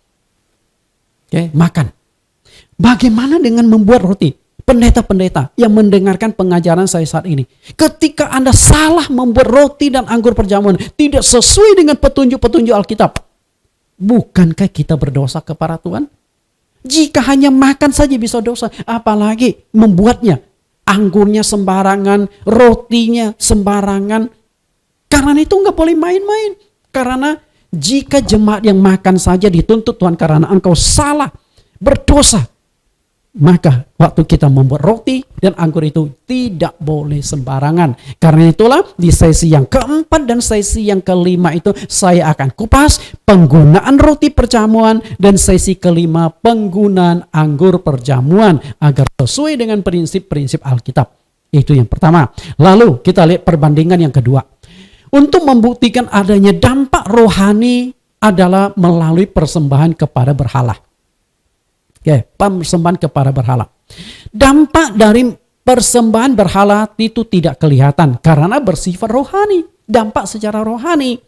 Oke, makan. Bagaimana dengan membuat roti? Pendeta-pendeta yang mendengarkan pengajaran saya saat ini. Ketika Anda salah membuat roti dan anggur perjamuan tidak sesuai dengan petunjuk-petunjuk Alkitab, bukankah kita berdosa kepada Tuhan? Jika hanya makan saja bisa dosa, apalagi membuatnya. Anggurnya sembarangan, rotinya sembarangan. Karena itu nggak boleh main-main. Karena jika jemaat yang makan saja dituntut Tuhan karena engkau salah, berdosa, maka waktu kita membuat roti dan anggur itu tidak boleh sembarangan. Karena itulah di sesi yang keempat dan sesi yang kelima itu saya akan kupas penggunaan roti perjamuan dan sesi kelima penggunaan anggur perjamuan agar sesuai dengan prinsip-prinsip Alkitab. Itu yang pertama. Lalu kita lihat perbandingan yang kedua. Untuk membuktikan adanya dampak rohani adalah melalui persembahan kepada berhala. Oke, persembahan kepada berhala. Dampak dari persembahan berhala itu tidak kelihatan karena bersifat rohani. Dampak secara rohani.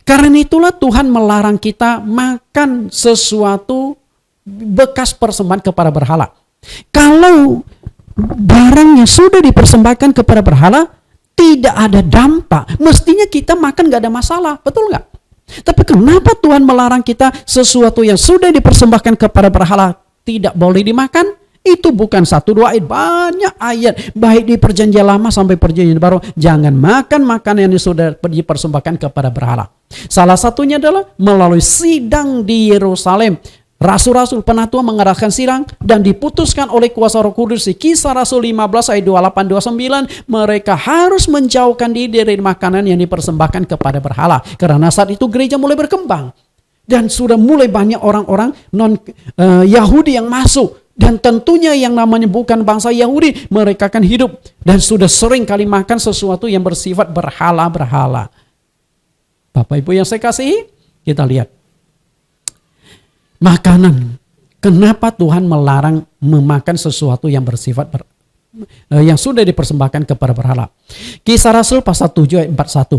Karena itulah Tuhan melarang kita makan sesuatu bekas persembahan kepada berhala. Kalau barang yang sudah dipersembahkan kepada berhala tidak ada dampak, mestinya kita makan gak ada masalah, betul gak? Tapi kenapa Tuhan melarang kita sesuatu yang sudah dipersembahkan kepada berhala tidak boleh dimakan? Itu bukan satu dua ayat, banyak ayat. Baik di perjanjian lama sampai perjanjian baru. Jangan makan makanan yang sudah dipersembahkan kepada berhala. Salah satunya adalah melalui sidang di Yerusalem. Rasul-rasul penatua mengadakan sidang dan diputuskan oleh kuasa Roh Kudus di Kisah Rasul 15 ayat 28-29, mereka harus menjauhkan diri dari makanan yang dipersembahkan kepada berhala. Karena saat itu gereja mulai berkembang dan sudah mulai banyak orang-orang non Yahudi yang masuk, dan tentunya yang namanya bukan bangsa Yahudi, mereka akan hidup dan sudah sering kali makan sesuatu yang bersifat berhala-berhala. Bapak Ibu yang saya kasihi, kita lihat makanan. Kenapa Tuhan melarang memakan sesuatu yang bersifat yang sudah dipersembahkan kepada berhala? Kisah Rasul pasal 7 ayat 41.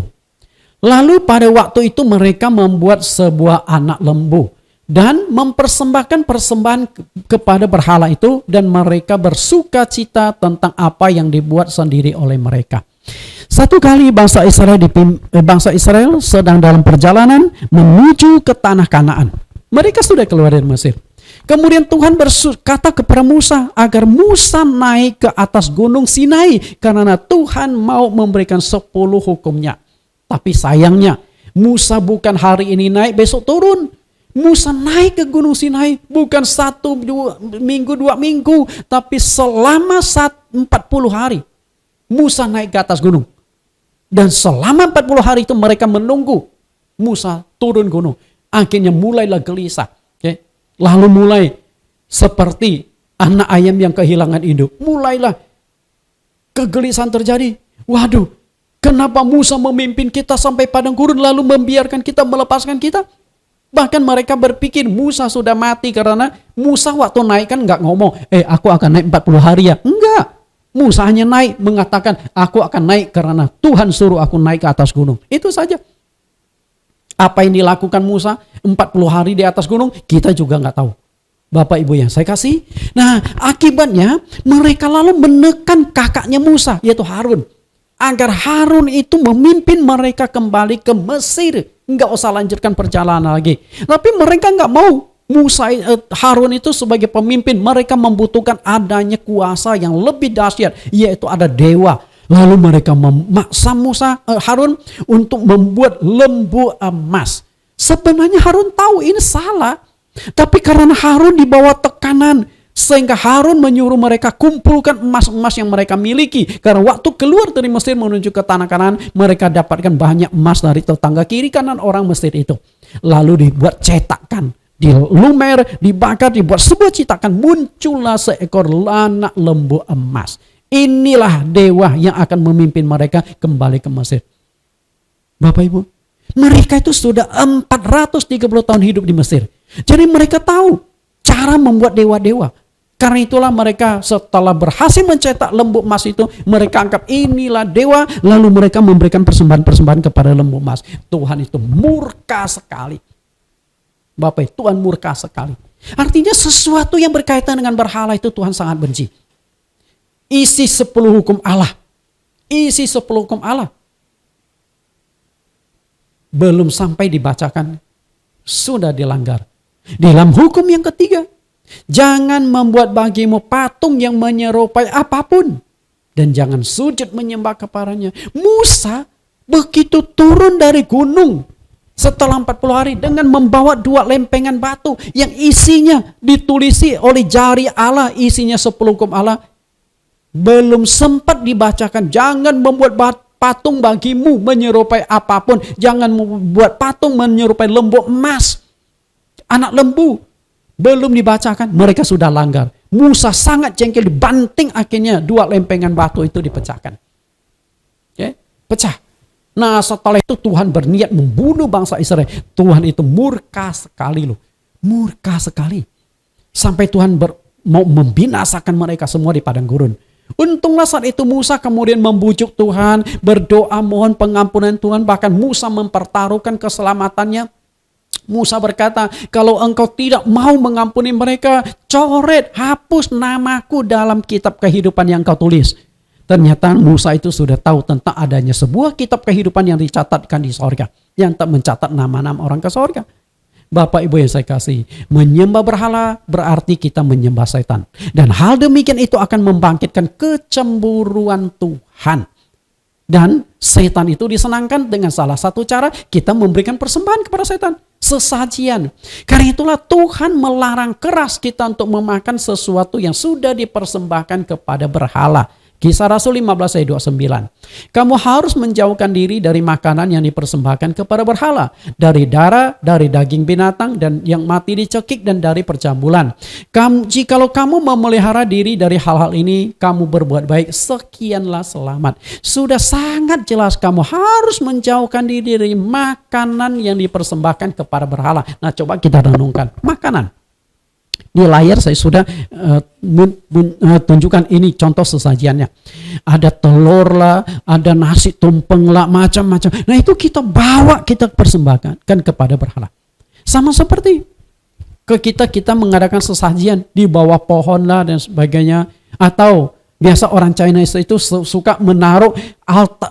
Lalu pada waktu itu mereka membuat sebuah anak lembu dan mempersembahkan persembahan kepada berhala itu, dan mereka bersuka cita tentang apa yang dibuat sendiri oleh mereka. Satu kali bangsa Israel sedang dalam perjalanan menuju ke tanah Kanaan. Mereka sudah keluar dari Mesir. Kemudian Tuhan berkata kepada Musa agar Musa naik ke atas gunung Sinai karena Tuhan mau memberikan 10 hukumnya. Tapi sayangnya Musa bukan hari ini naik besok turun. Musa naik ke gunung Sinai bukan 1, 2 minggu, 2 minggu, tapi selama 40 hari Musa naik ke atas gunung. Dan selama 40 hari itu mereka menunggu Musa turun gunung. Akhirnya mulailah gelisah. Okay? Lalu mulai seperti anak ayam yang kehilangan induk. Mulailah kegelisahan terjadi. Waduh, kenapa Musa memimpin kita sampai padang gurun lalu membiarkan kita, melepaskan kita? Bahkan mereka berpikir Musa sudah mati, karena Musa waktu naik kan nggak ngomong, aku akan naik 40 hari ya. Enggak. Musa hanya naik mengatakan, aku akan naik karena Tuhan suruh aku naik ke atas gunung. Itu saja. Apa yang dilakukan Musa 40 hari di atas gunung, kita juga nggak tahu. Bapak Ibu yang saya kasih. Nah, akibatnya mereka lalu menekan kakaknya Musa, yaitu Harun, agar Harun itu memimpin mereka kembali ke Mesir. Nggak usah lanjutkan perjalanan lagi. Tapi mereka nggak mau Harun itu sebagai pemimpin. Mereka membutuhkan adanya kuasa yang lebih dahsyat, yaitu ada dewa. Lalu mereka memaksa Harun untuk membuat lembu emas. Sebenarnya Harun tahu ini salah. Tapi karena Harun dibawa tekanan, sehingga Harun menyuruh mereka kumpulkan emas-emas yang mereka miliki. Karena waktu keluar dari Mesir menuju ke tanah Kanaan, mereka dapatkan banyak emas dari tetangga kiri kanan orang Mesir itu. Lalu dibuat cetakan, dilumer, dibakar, dibuat sebuah cetakan. Muncullah seekor anak lembu emas. Inilah dewa yang akan memimpin mereka kembali ke Mesir. Bapak Ibu, mereka itu sudah 430 tahun hidup di Mesir. Jadi mereka tahu cara membuat dewa-dewa. Karena itulah mereka setelah berhasil mencetak lembu emas itu, mereka anggap inilah dewa, lalu mereka memberikan persembahan-persembahan kepada lembu emas. Tuhan itu murka sekali. Bapak, Tuhan murka sekali. Artinya sesuatu yang berkaitan dengan berhala itu Tuhan sangat benci. Isi 10 hukum Allah. Isi 10 hukum Allah. Belum sampai dibacakan, sudah dilanggar. Dalam hukum yang ketiga, jangan membuat bagimu patung yang menyerupai apapun. Dan jangan sujud menyembah kepadanya. Musa begitu turun dari gunung setelah 40 hari dengan membawa 2 lempengan batu yang isinya ditulisi oleh jari Allah, isinya 10 hukum Allah. Belum sempat dibacakan, jangan membuat patung bagimu menyerupai apapun. Jangan membuat patung menyerupai lembu emas, anak lembu. Belum dibacakan, mereka sudah langgar. Musa sangat jengkel, dibanting, akhirnya 2 lempengan batu itu dipecahkan. Okay? Pecah. Nah, setelah itu Tuhan berniat membunuh bangsa Israel. Tuhan itu murka sekali loh. Murka sekali. Sampai Tuhan mau membinasakan mereka semua di padang gurun. Untunglah saat itu Musa kemudian membujuk Tuhan, berdoa mohon pengampunan Tuhan, bahkan Musa mempertaruhkan keselamatannya. Musa berkata, kalau engkau tidak mau mengampuni mereka, coret, hapus namaku dalam kitab kehidupan yang kau tulis. Ternyata Musa itu sudah tahu tentang adanya sebuah kitab kehidupan yang dicatatkan di sorga, yang tak mencatat nama-nama orang ke sorga. Bapak Ibu yang saya kasih, menyembah berhala berarti kita menyembah setan. Dan hal demikian itu akan membangkitkan kecemburuan Tuhan. Dan setan itu disenangkan dengan salah satu cara kita memberikan persembahan kepada setan. Sesajian. Karena itulah Tuhan melarang keras kita untuk memakan sesuatu yang sudah dipersembahkan kepada berhala. Kisah Rasul 15 ayat 29. Kamu harus menjauhkan diri dari makanan yang dipersembahkan kepada berhala. Dari darah, dari daging binatang, dan yang mati dicekik, dan dari percabulan. Jikalau kamu memelihara diri dari hal-hal ini, kamu berbuat baik, sekianlah selamat. Sudah sangat jelas kamu harus menjauhkan diri dari makanan yang dipersembahkan kepada berhala. Nah, coba kita renungkan. Makanan. Di layar saya sudah tunjukkan ini contoh sesajiannya. Ada telur lah, ada nasi tumpeng lah, macam-macam. Nah itu kita bawa, kita persembahkan kan kepada berhala. Sama seperti kita mengadakan sesajian di bawah pohon lah dan sebagainya. Atau biasa orang Chinese itu suka menaruh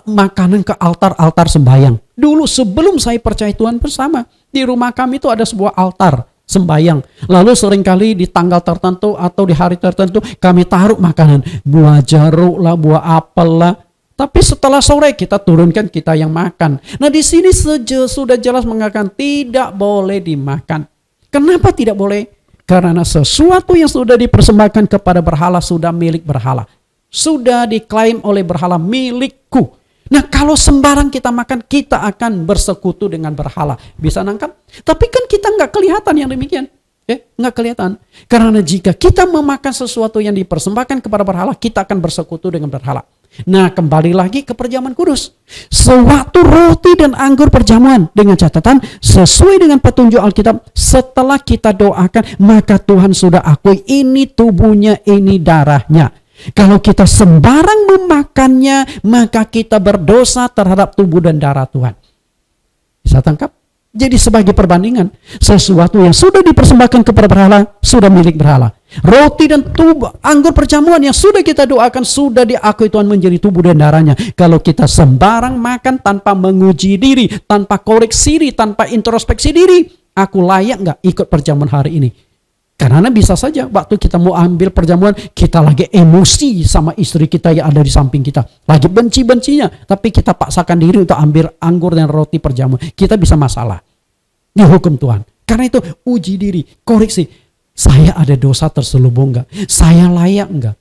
makanan ke altar-altar sembahyang. Dulu sebelum saya percaya Tuhan bersama, di rumah kami itu ada sebuah altar sembayang. Lalu seringkali di tanggal tertentu atau di hari tertentu kami taruh makanan. Buah jeruk lah, buah apel lah. Tapi setelah sore kita turunkan, kita yang makan. Nah di sini sudah jelas mengatakan tidak boleh dimakan. Kenapa tidak boleh? Karena sesuatu yang sudah dipersembahkan kepada berhala sudah milik berhala. Sudah diklaim oleh berhala, milikku. Nah kalau sembarang kita makan, kita akan bersekutu dengan berhala. Bisa nangkap? Tapi kan kita nggak kelihatan yang demikian. Nggak kelihatan. Karena jika kita memakan sesuatu yang dipersembahkan kepada berhala, kita akan bersekutu dengan berhala. Nah kembali lagi ke perjamuan kudus. Sewaktu roti dan anggur perjamuan, dengan catatan sesuai dengan petunjuk Alkitab, setelah kita doakan, maka Tuhan sudah akui ini tubuhnya, ini darahnya. Kalau kita sembarang memakannya, maka kita berdosa terhadap tubuh dan darah Tuhan. Bisa tangkap? Jadi sebagai perbandingan, sesuatu yang sudah dipersembahkan kepada berhala, sudah milik berhala. Roti dan anggur perjamuan yang sudah kita doakan, sudah diakui Tuhan menjadi tubuh dan darahnya. Kalau kita sembarang makan tanpa menguji diri, tanpa koreksi diri, tanpa introspeksi diri, aku layak nggak ikut perjamuan hari ini? Karena bisa saja waktu kita mau ambil perjamuan, kita lagi emosi sama istri kita yang ada di samping kita. Lagi benci-bencinya, tapi kita paksakan diri untuk ambil anggur dan roti perjamuan. Kita bisa masalah. Dihukum Tuhan. Karena itu uji diri, koreksi. Saya ada dosa terselubung enggak? Saya layak enggak?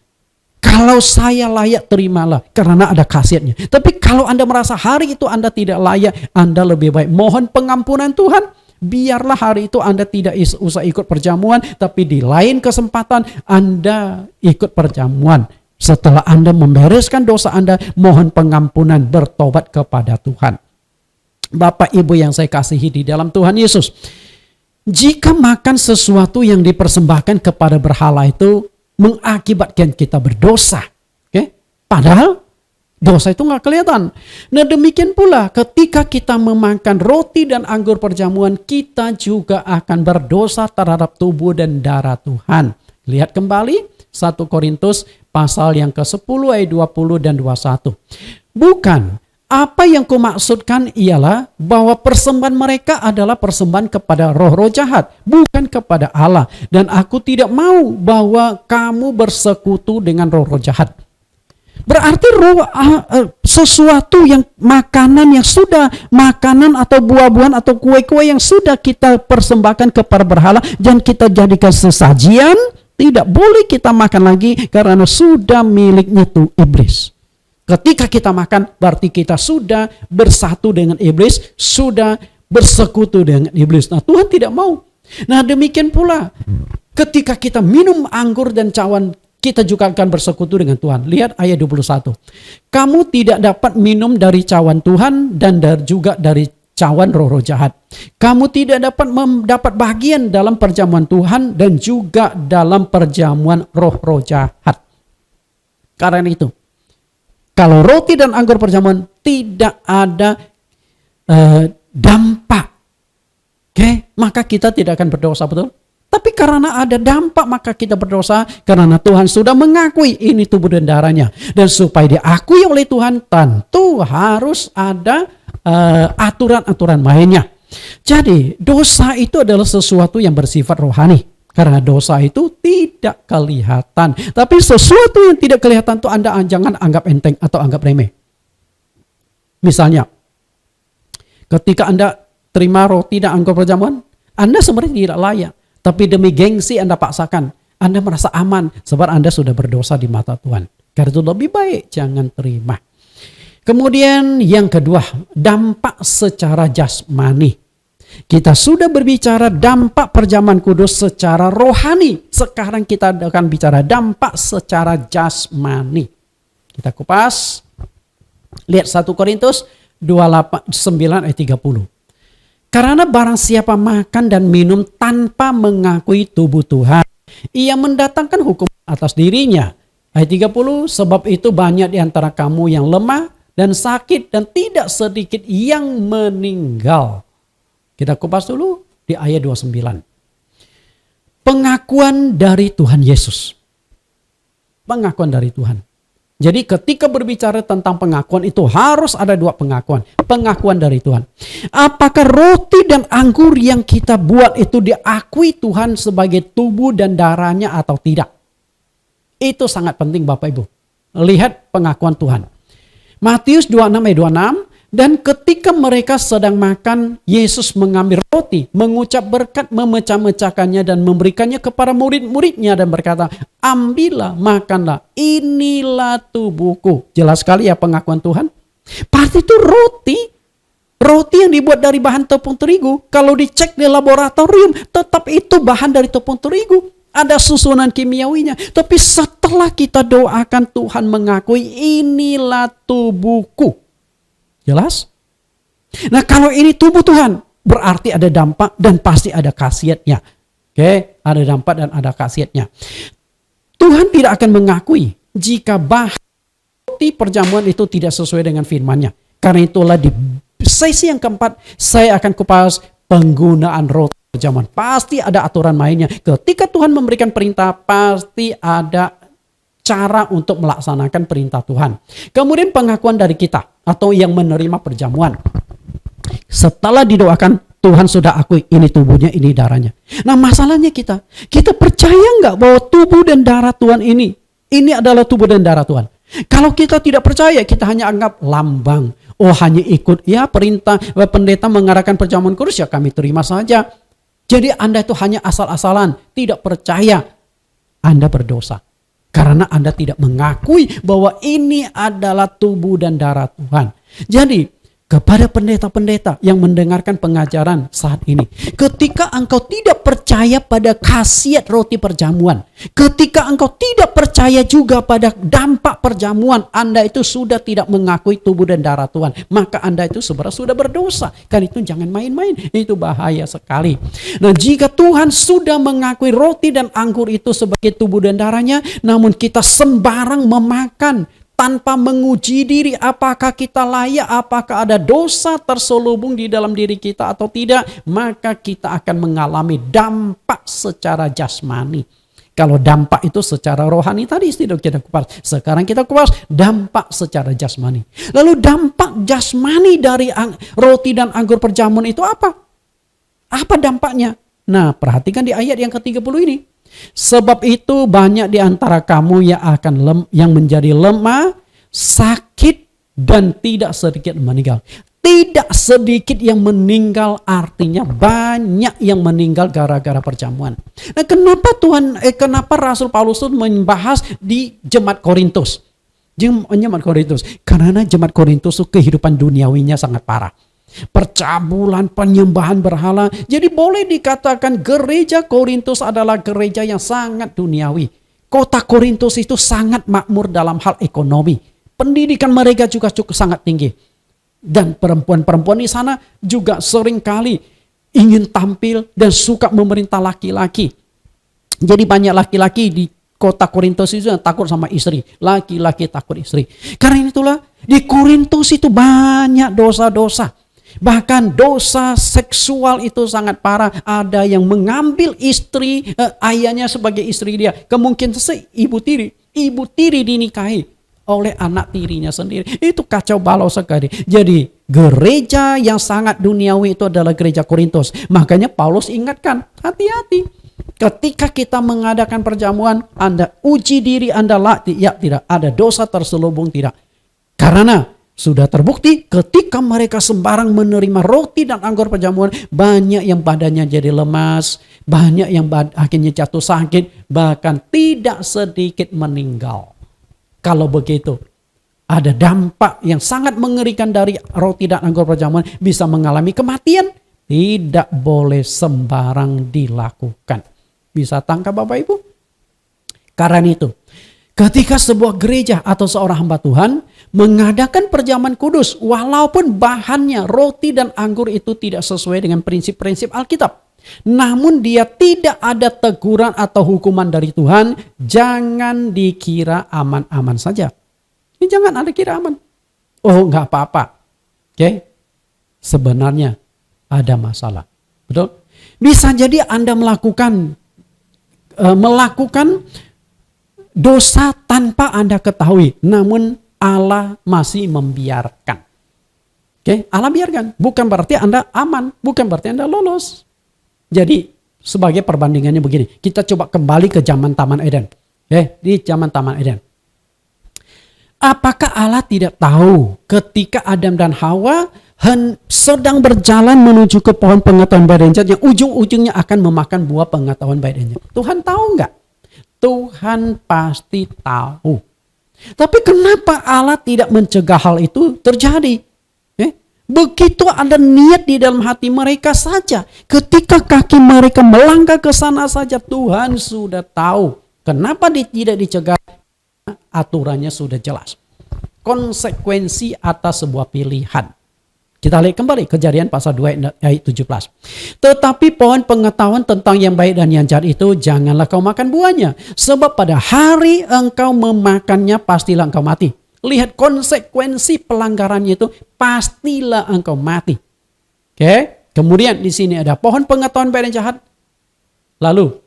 Kalau saya layak, terimalah. Karena ada khasiatnya. Tapi kalau Anda merasa hari itu Anda tidak layak, Anda lebih baik mohon pengampunan Tuhan. Biarlah hari itu Anda tidak usah ikut perjamuan, tapi di lain kesempatan Anda ikut perjamuan. Setelah Anda membereskan dosa Anda, mohon pengampunan, bertobat kepada Tuhan. Bapak Ibu yang saya kasihi di dalam Tuhan Yesus, jika makan sesuatu yang dipersembahkan kepada berhala itu mengakibatkan kita berdosa, padahal dosa itu nggak kelihatan. Nah demikian pula ketika kita memakan roti dan anggur perjamuan, kita juga akan berdosa terhadap tubuh dan darah Tuhan. Lihat kembali 1 Korintus pasal yang ke-10 ayat 20 dan 21. Bukan, apa yang kumaksudkan ialah bahwa persembahan mereka adalah persembahan kepada roh-roh jahat, bukan kepada Allah. Dan aku tidak mau bahwa kamu bersekutu dengan roh-roh jahat. Berarti sesuatu yang makanan yang sudah, makanan atau buah-buahan atau kue-kue yang sudah kita persembahkan kepada berhala dan kita jadikan sesajian, tidak boleh kita makan lagi karena sudah miliknya tuh iblis. Ketika kita makan berarti kita sudah bersatu dengan iblis, sudah bersekutu dengan iblis. Nah Tuhan tidak mau. Nah demikian pula ketika kita minum anggur dan cawan, kita juga akan bersekutu dengan Tuhan. Lihat ayat 21. Kamu tidak dapat minum dari cawan Tuhan dan juga dari cawan roh-roh jahat. Kamu tidak dapat mendapat bagian dalam perjamuan Tuhan dan juga dalam perjamuan roh-roh jahat. Karena itu, kalau roti dan anggur perjamuan tidak ada dampak, maka kita tidak akan berdosa, betul? Tapi karena ada dampak maka kita berdosa karena Tuhan sudah mengakui ini tubuh dan darahnya. Dan supaya diakui oleh Tuhan tentu harus ada aturan-aturan mainnya. Jadi dosa itu adalah sesuatu yang bersifat rohani. Karena dosa itu tidak kelihatan. Tapi sesuatu yang tidak kelihatan itu Anda jangan anggap enteng atau anggap remeh. Misalnya, ketika Anda terima roti dan anggur perjamuan, Anda sebenarnya tidak layak. Tapi demi gengsi Anda paksakan. Anda merasa aman sebab Anda sudah berdosa di mata Tuhan. Karena itu lebih baik jangan terima. Kemudian yang kedua, dampak secara jasmani. Kita sudah berbicara dampak perjamuan kudus secara rohani. Sekarang kita akan bicara dampak secara jasmani. Kita kupas. Lihat 1 Korintus 9 ayat 30. Karena barang siapa makan dan minum tanpa mengakui tubuh Tuhan, ia mendatangkan hukum atas dirinya. Ayat 30, sebab itu banyak di antara kamu yang lemah dan sakit dan tidak sedikit yang meninggal. Kita kupas dulu di ayat 29. Pengakuan dari Tuhan Yesus. Pengakuan dari Tuhan. Jadi ketika berbicara tentang pengakuan itu harus ada dua pengakuan. Pengakuan dari Tuhan. Apakah roti dan anggur yang kita buat itu diakui Tuhan sebagai tubuh dan darahnya atau tidak? Itu sangat penting Bapak Ibu. Lihat pengakuan Tuhan. Matius 26 ayat 26. Dan ketika mereka sedang makan, Yesus mengambil roti, mengucap berkat, memecah-mecahkannya dan memberikannya kepada murid-muridnya dan berkata, ambillah, makanlah, inilah tubuhku. Jelas sekali ya pengakuan Tuhan. Berarti itu roti yang dibuat dari bahan tepung terigu, kalau dicek di laboratorium, tetap itu bahan dari tepung terigu. Ada susunan kimiawinya. Tapi setelah kita doakan, Tuhan mengakui, inilah tubuhku. Jelas? Nah kalau ini tubuh Tuhan, berarti ada dampak dan pasti ada khasiatnya. Oke, ada dampak dan ada khasiatnya. Tuhan tidak akan mengakui jika bahan roti perjamuan itu tidak sesuai dengan firman-Nya. Karena itulah di sesi yang keempat, saya akan kupas penggunaan roti perjamuan. Pasti ada aturan mainnya. Ketika Tuhan memberikan perintah, pasti ada cara untuk melaksanakan perintah Tuhan. Kemudian pengakuan dari kita atau yang menerima perjamuan. Setelah didoakan, Tuhan sudah akui ini tubuhnya, ini darahnya. Nah masalahnya kita percaya nggak bahwa tubuh dan darah Tuhan ini adalah tubuh dan darah Tuhan? Kalau kita tidak percaya, kita hanya anggap lambang. Oh hanya ikut ya perintah pendeta mengarahkan perjamuan kudus, ya kami terima saja. Jadi Anda itu hanya asal-asalan, tidak percaya. Anda berdosa. Karena Anda tidak mengakui bahwa ini adalah tubuh dan darah Tuhan. Jadi kepada pendeta-pendeta yang mendengarkan pengajaran saat ini, ketika engkau tidak percaya pada khasiat roti perjamuan, ketika engkau tidak percaya juga pada dampak perjamuan, Anda itu sudah tidak mengakui tubuh dan darah Tuhan, maka Anda itu sebenarnya sudah berdosa. Kan itu jangan main-main, itu bahaya sekali. Nah jika Tuhan sudah mengakui roti dan anggur itu sebagai tubuh dan darahnya, namun kita sembarang memakan tanpa menguji diri apakah kita layak, apakah ada dosa terselubung di dalam diri kita atau tidak, maka kita akan mengalami dampak secara jasmani. Kalau dampak itu secara rohani tadi tidak kita kupas. Sekarang kita kupas dampak secara jasmani. Lalu dampak jasmani dari roti dan anggur perjamuan itu apa? Apa dampaknya? Nah, perhatikan di ayat yang ke-30 ini. Sebab itu banyak di antara kamu yang menjadi lemah, sakit, dan tidak sedikit meninggal. Tidak sedikit yang meninggal artinya banyak yang meninggal gara-gara perjamuan. Nah, kenapa Rasul Paulus itu membahas di jemaat Korintus? Jemaat Korintus, karena jemaat Korintus itu kehidupan duniawinya sangat parah. Percabulan, penyembahan berhala. Jadi boleh dikatakan gereja Korintus adalah gereja yang sangat duniawi. Kota Korintus itu sangat makmur dalam hal ekonomi. Pendidikan mereka juga cukup sangat tinggi. Dan perempuan-perempuan di sana juga seringkali ingin tampil dan suka memerintah laki-laki. Jadi banyak laki-laki di kota Korintus itu yang takut sama istri. Laki-laki takut istri. Karena itulah di Korintus itu banyak dosa-dosa. Bahkan dosa seksual itu sangat parah. Ada yang mengambil istri ayahnya sebagai istri dia. Kemungkinan ibu tiri dinikahi oleh anak tirinya sendiri. Itu kacau balau sekali. Jadi gereja yang sangat duniawi itu adalah gereja Korintus. Makanya Paulus ingatkan, hati-hati. Ketika kita mengadakan perjamuan, Anda uji diri Anda tidak ada dosa terselubung tidak. Karena sudah terbukti ketika mereka sembarang menerima roti dan anggur perjamuan, banyak yang badannya jadi lemas, banyak yang akhirnya jatuh sakit, bahkan tidak sedikit meninggal. Kalau begitu, ada dampak yang sangat mengerikan dari roti dan anggur perjamuan, bisa mengalami kematian. Tidak boleh sembarang dilakukan. Bisa tangkap Bapak Ibu? Karena itu, ketika sebuah gereja atau seorang hamba Tuhan mengadakan perjamuan kudus, walaupun bahannya roti dan anggur itu tidak sesuai dengan prinsip-prinsip Alkitab, namun dia tidak ada teguran atau hukuman dari Tuhan, jangan dikira aman-aman saja. Ini jangan ada kira aman. Oh, nggak apa-apa. Oke? Sebenarnya ada masalah. Betul? Bisa jadi Anda melakukan dosa tanpa Anda ketahui, namun Allah masih membiarkan. Oke, Allah biarkan. Bukan berarti Anda aman, bukan berarti Anda lolos. Jadi sebagai perbandingannya begini, kita coba kembali ke zaman Taman Eden. Di zaman Taman Eden. Apakah Allah tidak tahu ketika Adam dan Hawa sedang berjalan menuju ke pohon pengetahuan baik dan jahat yang ujung-ujungnya akan memakan buah pengetahuan baik dan jahat? Tuhan tahu nggak? Tuhan pasti tahu. Tapi kenapa Allah tidak mencegah hal itu terjadi? Begitu ada niat di dalam hati mereka saja. Ketika kaki mereka melangkah ke sana saja, Tuhan sudah tahu. Kenapa tidak dicegah? Aturannya sudah jelas. Konsekuensi atas sebuah pilihan. Kita lihat kembali Kejadian pasal 2 ayat 17. Tetapi pohon pengetahuan tentang yang baik dan yang jahat itu janganlah kau makan buahnya. Sebab pada hari engkau memakannya pastilah engkau mati. Lihat konsekuensi pelanggarannya itu, pastilah engkau mati. Oke? Kemudian di sini ada pohon pengetahuan baik dan jahat. Lalu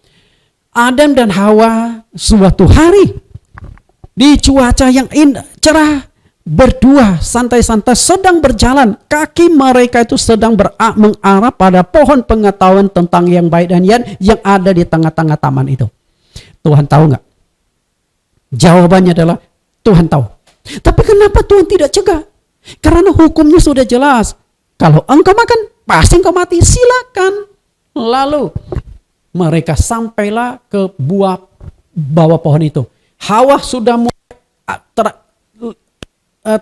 Adam dan Hawa suatu hari di cuaca yang indah, cerah, berdua santai-santai sedang berjalan, kaki mereka itu sedang mengarah pada pohon pengetahuan tentang yang baik dan yang ada di tengah-tengah taman itu. Tuhan tahu nggak? Jawabannya adalah Tuhan tahu. Tapi kenapa Tuhan tidak cegah? Karena hukumnya sudah jelas. Kalau engkau makan, pasti engkau mati. Silakan. Lalu mereka sampailah ke bawah pohon itu. Hawa sudah mulai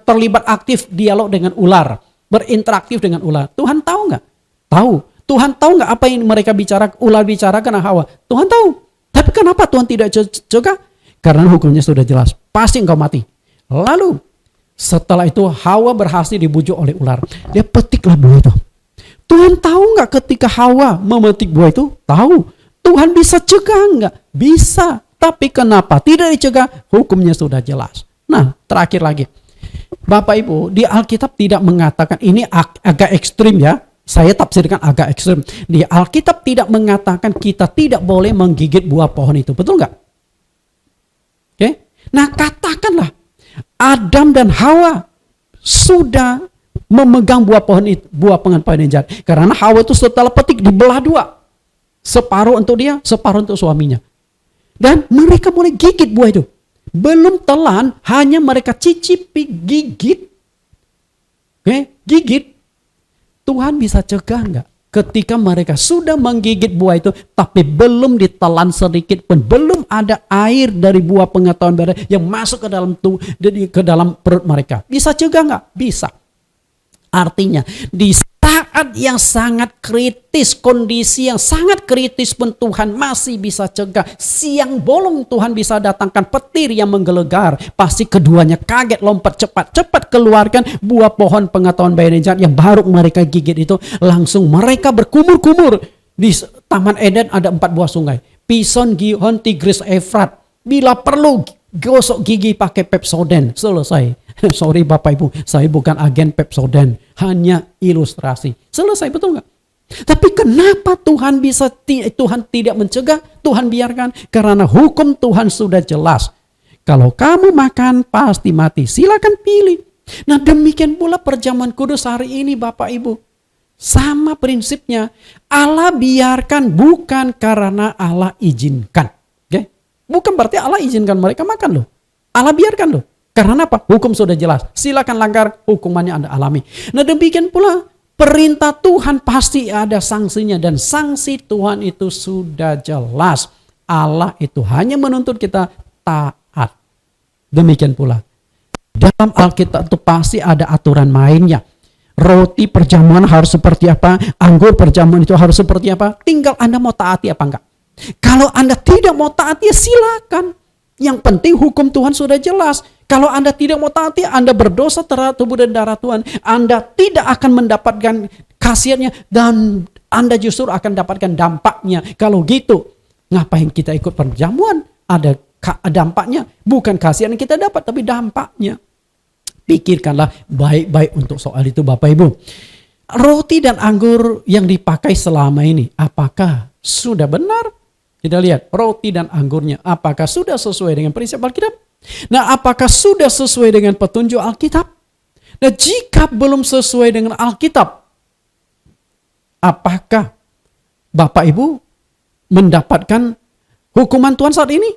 terlibat aktif dialog dengan ular, berinteraktif dengan ular. Tuhan tahu nggak? Tahu. Tuhan tahu nggak apa yang mereka ular bicarakan Hawa? Tuhan tahu. Tapi kenapa Tuhan tidak cegah? Karena hukumnya sudah jelas. Pasti engkau mati. Lalu setelah itu Hawa berhasil dibujuk oleh ular. Dia petiklah buah itu. Tuhan tahu nggak ketika Hawa memetik buah itu? Tahu. Tuhan bisa cegah nggak? Bisa. Tapi kenapa tidak dicegah? Hukumnya sudah jelas. Nah, terakhir lagi. Bapak Ibu, di Alkitab tidak mengatakan, ini agak ekstrim ya. Saya tafsirkan agak ekstrim. Di Alkitab tidak mengatakan kita tidak boleh menggigit buah pohon itu. Betul nggak? Oke? Nah, katakanlah Adam dan Hawa sudah memegang buah pohon itu, buah pengetahuan yang jahat. Karena Hawa itu setelah petik dibelah dua. Separuh untuk dia, separuh untuk suaminya. Dan mereka mulai gigit buah itu. Belum telan, hanya mereka cicipi, gigit. Gigit. Tuhan bisa cegah enggak? Ketika mereka sudah menggigit buah itu, tapi belum ditelan sedikit pun, belum ada air dari buah pengetahuan baik yang masuk ke dalam perut mereka. Bisa cegah enggak? Bisa. Artinya, di saat yang sangat kritis, kondisi yang sangat kritis pun Tuhan masih bisa cegah. Siang bolong Tuhan bisa datangkan petir yang menggelegar. Pasti keduanya kaget, lompat cepat keluarkan buah pohon pengetahuan baik dan jahat yang baru mereka gigit itu. Langsung mereka berkumur-kumur. Di Taman Eden ada 4 buah sungai. Pison, Gihon, Tigris, Efrat. Bila perlu gosok gigi pakai Pepsodent. Selesai. Sorry Bapak Ibu, saya bukan agen Pepsodent, hanya ilustrasi. Selesai, betul nggak? Tapi kenapa Tuhan tidak mencegah? Tuhan biarkan karena hukum Tuhan sudah jelas. Kalau kamu makan pasti mati. Silakan pilih. Nah demikian pula perjamuan kudus hari ini Bapak Ibu. Sama prinsipnya. Allah biarkan bukan karena Allah izinkan. Okay? Bukan berarti Allah izinkan mereka makan loh. Allah biarkan loh. Karena apa? Hukum sudah jelas. Silakan langgar, hukumannya Anda alami. Nah demikian pula perintah Tuhan pasti ada sanksinya. Dan sanksi Tuhan itu sudah jelas. Allah itu hanya menuntut kita taat. Demikian pula. Dalam Alkitab itu pasti ada aturan mainnya. Roti perjamuan harus seperti apa. Anggur perjamuan itu harus seperti apa. Tinggal Anda mau taati apa enggak. Kalau Anda tidak mau taati ya silakan. Yang penting hukum Tuhan sudah jelas. Kalau Anda tidak mau taati, Anda berdosa terhadap tubuh dan darah Tuhan. Anda tidak akan mendapatkan khasiatnya dan Anda justru akan dapatkan dampaknya. Kalau gitu, ngapain kita ikut perjamuan? Ada dampaknya, bukan khasiat yang kita dapat, tapi dampaknya. Pikirkanlah baik-baik untuk soal itu Bapak Ibu. Roti dan anggur yang dipakai selama ini, apakah sudah benar? Kita lihat roti dan anggurnya. Apakah sudah sesuai dengan prinsip Alkitab? Nah, apakah sudah sesuai dengan petunjuk Alkitab? Nah, jika belum sesuai dengan Alkitab, apakah Bapak Ibu mendapatkan hukuman Tuhan saat ini?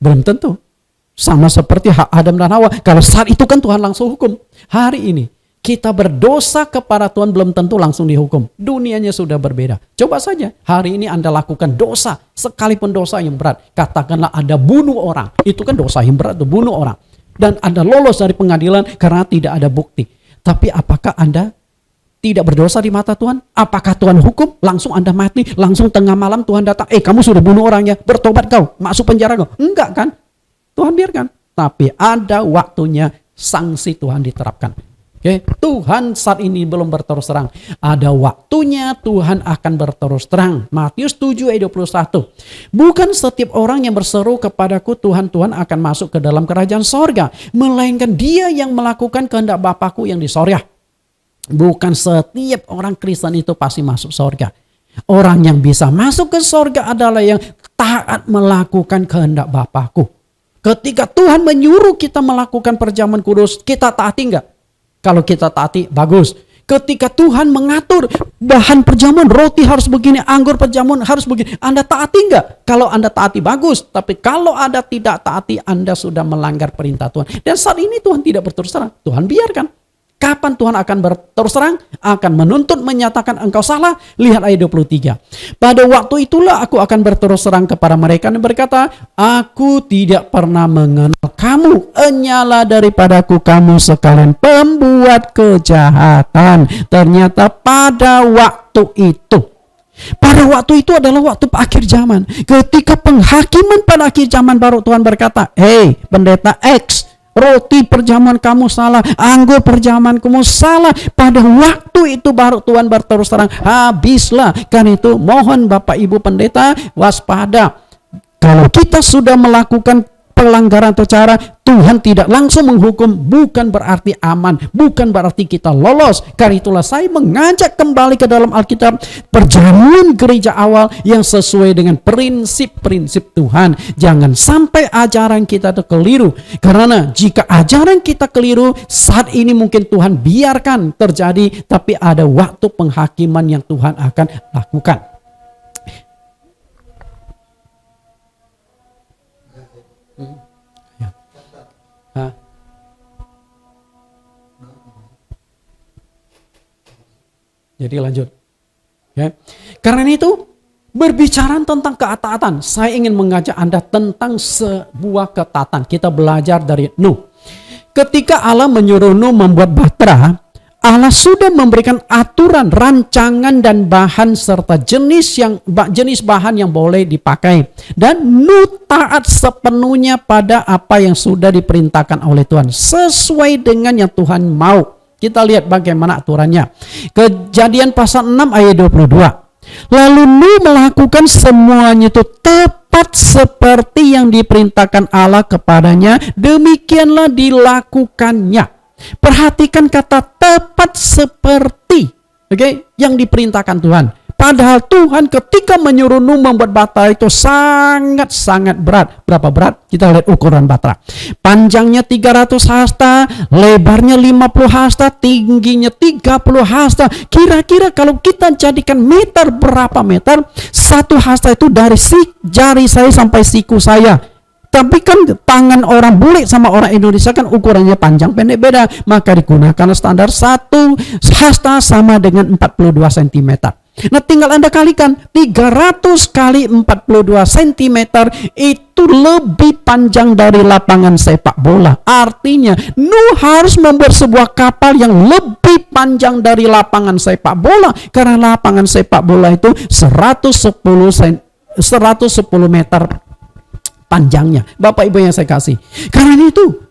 Belum tentu. Sama seperti hak Adam dan Hawa. Kalau saat itu kan Tuhan langsung hukum. Hari ini kita berdosa kepada Tuhan belum tentu langsung dihukum. Dunianya sudah berbeda. Coba saja hari ini Anda lakukan dosa, sekalipun dosa yang berat. Katakanlah Anda bunuh orang. Itu kan dosa yang berat, bunuh orang. Dan Anda lolos dari pengadilan karena tidak ada bukti. Tapi apakah Anda tidak berdosa di mata Tuhan? Apakah Tuhan hukum? Langsung Anda mati, langsung tengah malam Tuhan datang. Kamu sudah bunuh orangnya, bertobat kau, masuk penjara kau. Enggak kan? Tuhan biarkan. Tapi ada waktunya sanksi Tuhan diterapkan. Oke, Tuhan saat ini belum berterus terang. Ada waktunya Tuhan akan berterus terang. Matius 7 ayat 21. Bukan setiap orang yang berseru kepadaku Tuhan, Tuhan akan masuk ke dalam kerajaan sorga. Melainkan dia yang melakukan kehendak Bapakku yang di sorga. Bukan setiap orang Kristen itu pasti masuk sorga. Orang yang bisa masuk ke sorga adalah yang taat melakukan kehendak Bapakku. Ketika Tuhan menyuruh kita melakukan perjamuan kudus, kita taati enggak? Kalau kita taati, bagus. Ketika Tuhan mengatur bahan perjamuan, roti harus begini, anggur perjamuan harus begini. Anda taati enggak? Kalau Anda taati, bagus. Tapi kalau Anda tidak taati, Anda sudah melanggar perintah Tuhan. Dan saat ini Tuhan tidak berterus terang. Tuhan biarkan. Kapan Tuhan akan berterus terang? Akan menuntut menyatakan engkau salah. Lihat ayat 23. Pada waktu itulah aku akan berterus terang kepada mereka dan berkata, aku tidak pernah mengenal kamu. Enyalah daripadaku kamu sekalian pembuat kejahatan. Ternyata pada waktu itu. Pada waktu itu adalah waktu akhir zaman. Ketika penghakiman pada akhir zaman baru Tuhan berkata, hei pendeta X, roti perjamuan kamu salah, anggur perjamuan kamu salah. Pada waktu itu baru Tuhan berterus terang, habislah. Karena itu mohon Bapak Ibu pendeta waspada. Kalau kita sudah melakukan pelanggaran atau cara, Tuhan tidak langsung menghukum, bukan berarti aman, bukan berarti kita lolos. Karena itulah saya mengajak kembali ke dalam Alkitab, perjamuan gereja awal yang sesuai dengan prinsip-prinsip Tuhan. Jangan sampai ajaran kita itu keliru. Karena jika ajaran kita keliru, saat ini mungkin Tuhan biarkan terjadi, tapi ada waktu penghakiman yang Tuhan akan lakukan. Jadi lanjut. Ya. Karena itu berbicara tentang ketaatan, saya ingin mengajak Anda tentang sebuah ketaatan. Kita belajar dari Nuh. Ketika Allah menyuruh Nuh membuat bahtera, Allah sudah memberikan aturan, rancangan dan bahan serta jenis bahan yang boleh dipakai. Dan Nuh taat sepenuhnya pada apa yang sudah diperintahkan oleh Tuhan, sesuai dengan yang Tuhan mau. Kita lihat bagaimana aturannya. Kejadian pasal 6 ayat 22. Lalu Nuh melakukan semuanya itu tepat seperti yang diperintahkan Allah kepadanya. Demikianlah dilakukannya. Perhatikan kata tepat seperti, yang diperintahkan Tuhan. Padahal Tuhan ketika menyuruh Nuh membuat bata itu sangat-sangat berat. Berapa berat? Kita lihat ukuran bata. Panjangnya 300 hasta, lebarnya 50 hasta, tingginya 30 hasta. Kira-kira kalau kita jadikan meter, berapa meter? Satu hasta itu dari jari saya sampai siku saya. Tapi kan tangan orang bule sama orang Indonesia kan ukurannya panjang pendek beda. Maka digunakan standar satu hasta sama dengan 42 cm. Nah tinggal Anda kalikan 300 kali 42 cm itu lebih panjang dari lapangan sepak bola. Artinya Nuh harus membuat sebuah kapal yang lebih panjang dari lapangan sepak bola. Karena lapangan sepak bola itu 110 meter panjangnya. Bapak Ibu yang saya kasih. Karena itu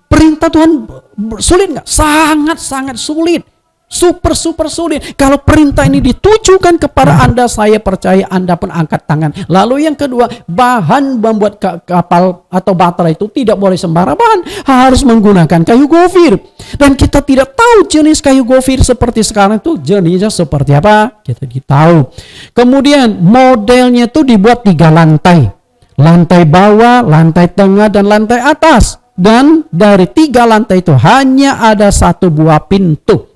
perintah Tuhan sulit nggak? Sangat-sangat sulit. Super sulit. Kalau perintah ini ditujukan kepada Anda, saya percaya Anda pun angkat tangan. Lalu yang kedua, bahan membuat kapal atau baterai itu tidak boleh sembarang bahan. Harus menggunakan kayu gofir. Dan kita tidak tahu jenis kayu gofir seperti sekarang itu jenisnya seperti apa. Kita tahu. Kemudian modelnya itu dibuat 3 lantai. Lantai bawah, lantai tengah, dan lantai atas. Dan dari 3 lantai itu hanya ada 1 buah pintu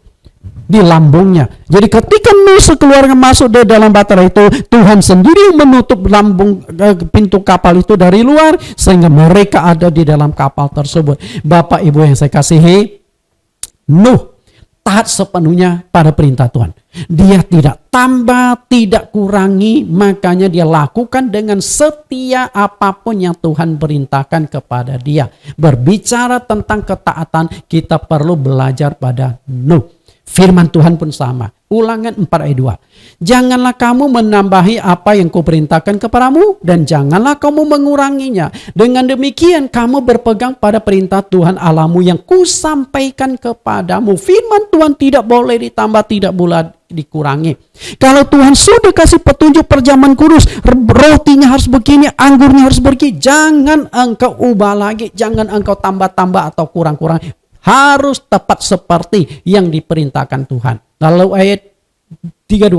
di lambungnya. Jadi ketika Nuh sekeluarga masuk di dalam bahtera itu, Tuhan sendiri menutup lambung pintu kapal itu dari luar, sehingga mereka ada di dalam kapal tersebut. Bapak Ibu yang saya kasihi, Nuh taat sepenuhnya pada perintah Tuhan. Dia tidak tambah, tidak kurangi, makanya dia lakukan dengan setia apapun yang Tuhan perintahkan kepada dia. Berbicara tentang ketaatan, kita perlu belajar pada Nuh. Firman Tuhan pun sama. Ulangan 4 ayat 2. Janganlah kamu menambahi apa yang kuperintahkan kepadamu, dan janganlah kamu menguranginya. Dengan demikian kamu berpegang pada perintah Tuhan Allahmu yang kusampaikan kepadamu. Firman Tuhan tidak boleh ditambah, tidak boleh dikurangi. Kalau Tuhan sudah kasih petunjuk perjamuan kudus, rotinya harus begini, anggurnya harus begini, jangan engkau ubah lagi, jangan engkau tambah-tambah atau kurang-kurang. Harus tepat seperti yang diperintahkan Tuhan. Lalu ayat 32.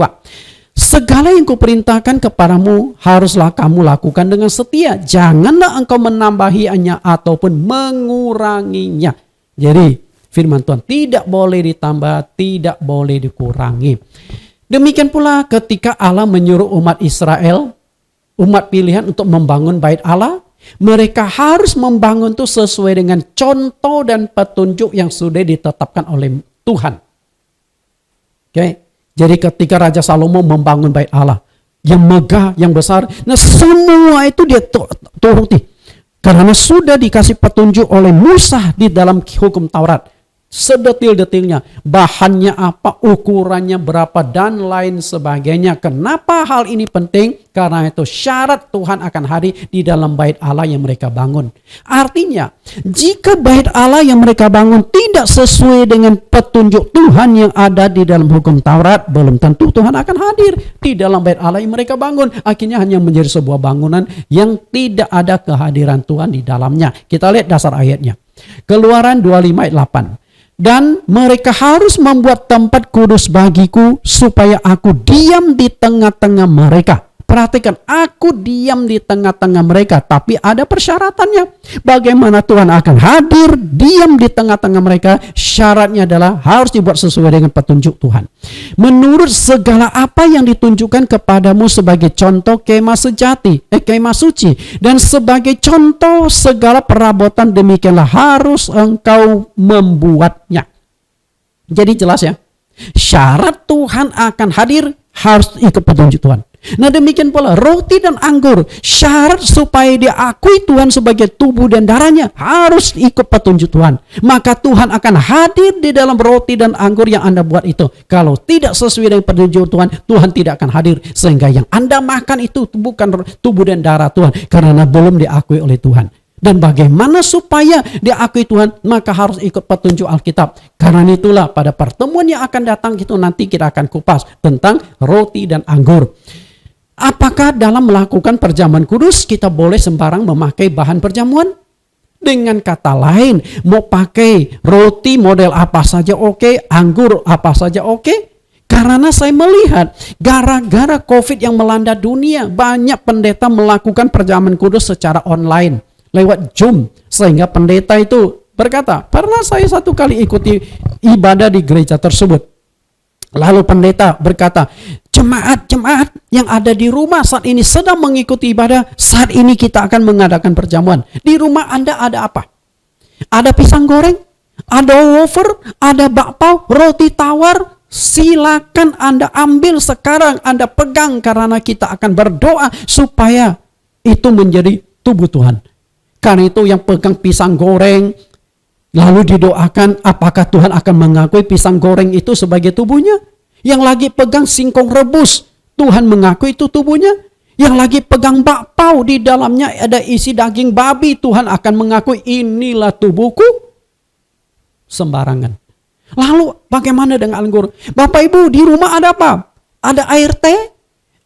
Segala yang kuperintahkan kepadamu haruslah kamu lakukan dengan setia. Janganlah engkau menambahinya ataupun menguranginya. Jadi firman Tuhan tidak boleh ditambah, tidak boleh dikurangi. Demikian pula ketika Allah menyuruh umat Israel, umat pilihan untuk membangun bait Allah, mereka harus membangun itu sesuai dengan contoh dan petunjuk yang sudah ditetapkan oleh Tuhan. Oke. Jadi ketika Raja Salomo membangun bait Allah yang megah, yang besar, nah semua itu dia turuti. Karena sudah dikasih petunjuk oleh Musa di dalam hukum Taurat. Sedetil-detilnya, bahannya apa, ukurannya berapa, dan lain sebagainya. Kenapa hal ini penting? Karena itu syarat Tuhan akan hadir di dalam bait Allah yang mereka bangun. Artinya, jika bait Allah yang mereka bangun tidak sesuai dengan petunjuk Tuhan yang ada di dalam hukum Taurat, belum tentu Tuhan akan hadir di dalam bait Allah yang mereka bangun. Akhirnya hanya menjadi sebuah bangunan yang tidak ada kehadiran Tuhan di dalamnya. Kita lihat dasar ayatnya. Keluaran 25 ayat 8. Dan mereka harus membuat tempat kudus bagiku supaya aku diam di tengah-tengah mereka. Perhatikan, aku diam di tengah-tengah mereka, tapi ada persyaratannya. Bagaimana Tuhan akan hadir, diam di tengah-tengah mereka? Syaratnya adalah harus dibuat sesuai dengan petunjuk Tuhan. Menurut segala apa yang ditunjukkan kepadamu sebagai contoh kemah sejati, kemah suci, dan sebagai contoh segala perabotan, demikianlah harus engkau membuatnya. Jadi jelas ya, syarat Tuhan akan hadir harus ikut petunjuk Tuhan. Nah demikian pula roti dan anggur, syarat supaya diakui Tuhan sebagai tubuh dan darahnya harus ikut petunjuk Tuhan. Maka Tuhan akan hadir di dalam roti dan anggur yang Anda buat itu. Kalau tidak sesuai dengan petunjuk Tuhan, Tuhan tidak akan hadir. Sehingga yang Anda makan itu bukan tubuh dan darah Tuhan, karena belum diakui oleh Tuhan. Dan bagaimana supaya diakui Tuhan? Maka harus ikut petunjuk Alkitab. Karena itulah pada pertemuan yang akan datang itu nanti kita akan kupas tentang roti dan anggur. Apakah dalam melakukan perjamuan kudus kita boleh sembarang memakai bahan perjamuan? Dengan kata lain, mau pakai roti model apa saja oke, anggur apa saja oke. Karena saya melihat gara-gara COVID yang melanda dunia, banyak pendeta melakukan perjamuan kudus secara online lewat Zoom, sehingga pendeta itu berkata, pernah saya satu kali ikuti ibadah di gereja tersebut. Lalu pendeta berkata, jemaat-jemaat yang ada di rumah saat ini sedang mengikuti ibadah, saat ini kita akan mengadakan perjamuan. Di rumah Anda ada apa? Ada pisang goreng, ada wafer, ada bakpao, roti tawar. Silakan Anda ambil sekarang, Anda pegang, karena kita akan berdoa supaya itu menjadi tubuh Tuhan. Karena itu yang pegang pisang goreng, lalu didoakan, apakah Tuhan akan mengakui pisang goreng itu sebagai tubuhnya? Yang lagi pegang singkong rebus, Tuhan mengakui itu tubuhnya? Yang lagi pegang bakpao, di dalamnya ada isi daging babi, Tuhan akan mengakui inilah tubuhku? Sembarangan. Lalu bagaimana dengan anggur? Bapak Ibu, di rumah ada apa? Ada air teh?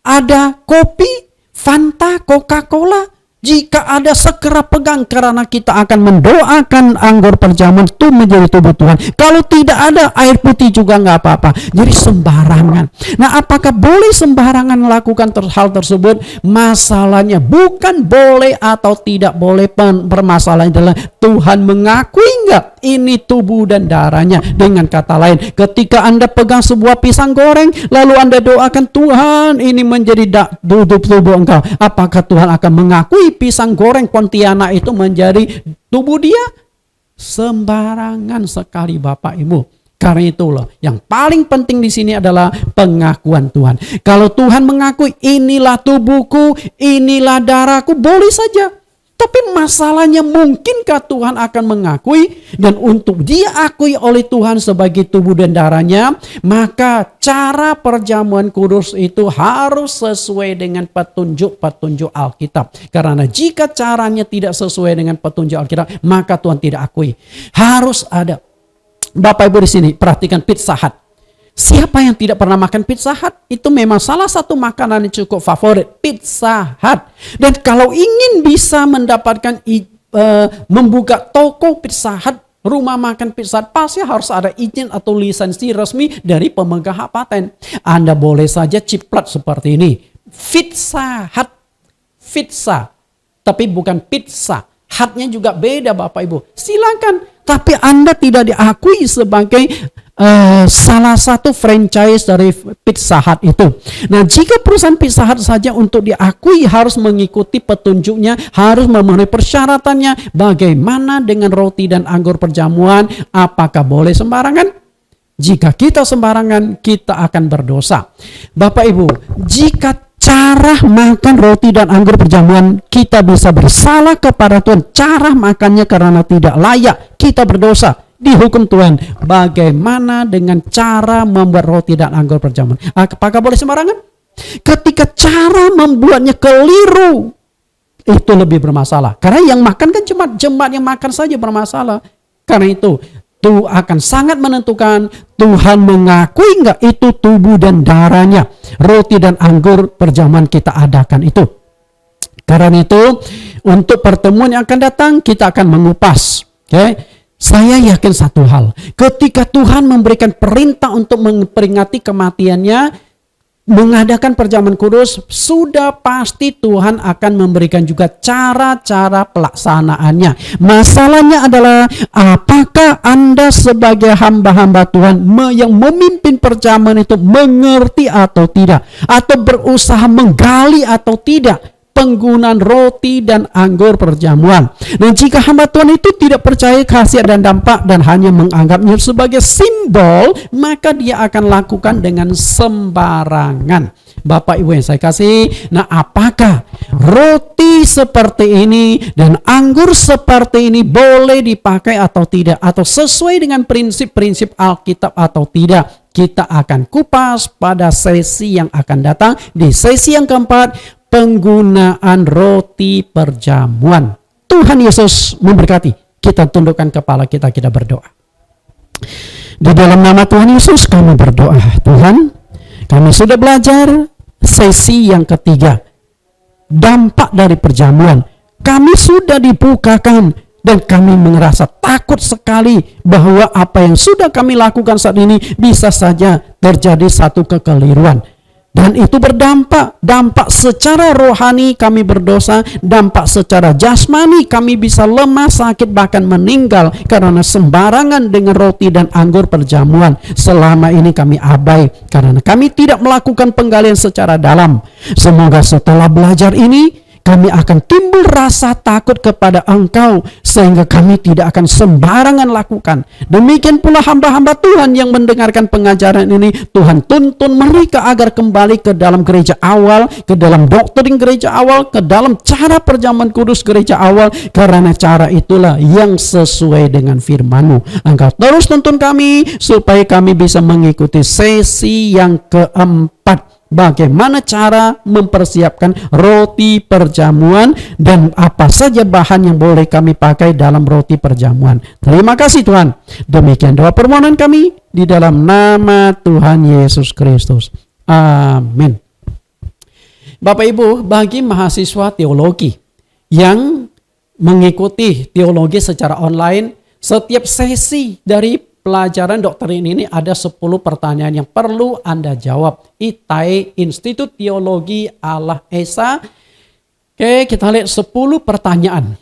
Ada kopi? Fanta? Coca-Cola? Jika ada segera pegang, karena kita akan mendoakan anggur perjamuan itu menjadi tubuh Tuhan. Kalau tidak ada, air putih juga nggak apa-apa. Jadi sembarangan. Nah, apakah boleh sembarangan melakukan hal tersebut? Masalahnya bukan boleh atau tidak boleh. Permasalahannya adalah Tuhan mengakui nggak ini tubuh dan darahnya. Dengan kata lain, ketika Anda pegang sebuah pisang goreng, lalu Anda doakan, Tuhan ini menjadi tubuh Engkau. Apakah Tuhan akan mengakui pisang goreng Pontianak itu menjadi tubuh dia? Sembarangan sekali Bapak Ibu. Karena itulah yang paling penting di sini adalah pengakuan Tuhan. Kalau Tuhan mengakui inilah tubuhku, inilah darahku, boleh saja. Tapi masalahnya, mungkinkah Tuhan akan mengakui? Dan untuk diakui oleh Tuhan sebagai tubuh dan darahnya, maka cara perjamuan kudus itu harus sesuai dengan petunjuk-petunjuk Alkitab. Karena jika caranya tidak sesuai dengan petunjuk Alkitab, maka Tuhan tidak akui. Harus ada. Bapak Ibu di sini perhatikan Pizza Hut. Siapa yang tidak pernah makan Pizza Hut? Itu memang salah satu makanan yang cukup favorit, Pizza Hut. Dan kalau ingin bisa mendapatkan membuka toko Pizza Hut, rumah makan Pizza Hut, pasti harus ada izin atau lisensi resmi dari pemegang hak paten. Anda boleh saja ciprat seperti ini, Pizza Hut, pizza, tapi bukan pizza. Hutnya juga beda Bapak Ibu. Silakan, tapi Anda tidak diakui sebagai salah satu franchise dari Pizza Hut itu. Nah, jika perusahaan Pizza Hut saja untuk diakui harus mengikuti petunjuknya, harus memenuhi persyaratannya, bagaimana dengan roti dan anggur perjamuan? Apakah boleh sembarangan? Jika kita sembarangan, kita akan berdosa. Bapak Ibu, jika cara makan roti dan anggur perjamuan kita bisa bersalah kepada Tuhan, cara makannya karena tidak layak, kita berdosa, dihukum Tuhan. Bagaimana dengan cara membuat roti dan anggur perjamuan? Apakah boleh sembarangan? Ketika cara membuatnya keliru, itu lebih bermasalah. Karena yang makan kan cuma jemaat yang makan saja bermasalah. Karena itu akan sangat menentukan Tuhan mengakui nggak itu tubuh dan darahnya, roti dan anggur perjamuan kita adakan itu. Karena itu untuk pertemuan yang akan datang kita akan mengupas. Saya yakin satu hal, ketika Tuhan memberikan perintah untuk memperingati kematiannya, mengadakan perjamuan kudus, sudah pasti Tuhan akan memberikan juga cara-cara pelaksanaannya. Masalahnya adalah apakah Anda sebagai hamba-hamba Tuhan yang memimpin perjamuan itu mengerti atau tidak, atau berusaha menggali atau tidak penggunaan roti dan anggur perjamuan. Dan jika hamba Tuhan itu tidak percaya khasiat dan dampak dan hanya menganggapnya sebagai simbol, maka dia akan lakukan dengan sembarangan. Bapak Ibu yang saya kasih, nah apakah roti seperti ini dan anggur seperti ini boleh dipakai atau tidak, atau sesuai dengan prinsip-prinsip Alkitab atau tidak? Kita akan kupas pada sesi yang akan datang. Di sesi yang keempat, penggunaan roti perjamuan. Tuhan Yesus memberkati. Kita tundukkan kepala kita, kita berdoa. Di dalam nama Tuhan Yesus kami berdoa. Tuhan, kami sudah belajar sesi yang ketiga, dampak dari perjamuan. Kami sudah dibukakan Dan kami merasa takut sekali bahwa apa yang sudah kami lakukan saat ini bisa saja terjadi satu kekeliruan. Dan itu dampak secara rohani kami berdosa, dampak secara jasmani kami bisa lemah, sakit, bahkan meninggal karena sembarangan dengan roti dan anggur perjamuan. Selama ini kami abai karena kami tidak melakukan penggalian secara dalam. Semoga setelah belajar ini kami akan timbul rasa takut kepada Engkau sehingga kami tidak akan sembarangan lakukan. Demikian pula hamba-hamba Tuhan yang mendengarkan pengajaran ini, Tuhan tuntun mereka agar kembali ke dalam gereja awal, ke dalam doktrin gereja awal, ke dalam cara perjamuan kudus gereja awal, karena cara itulah yang sesuai dengan firman-Mu. Engkau terus tuntun kami supaya kami bisa mengikuti sesi yang keempat. Bagaimana cara mempersiapkan roti perjamuan dan apa saja bahan yang boleh kami pakai dalam roti perjamuan. Terima kasih Tuhan. Demikian doa permohonan kami di dalam nama Tuhan Yesus Kristus. Amin. Bapak Ibu, bagi mahasiswa teologi yang mengikuti teologi secara online, setiap sesi dari pelajaran doktrin ini ada 10 pertanyaan yang perlu Anda jawab. ITAE, Institut Teologi Allah Esa. Oke, kita lihat 10 pertanyaan.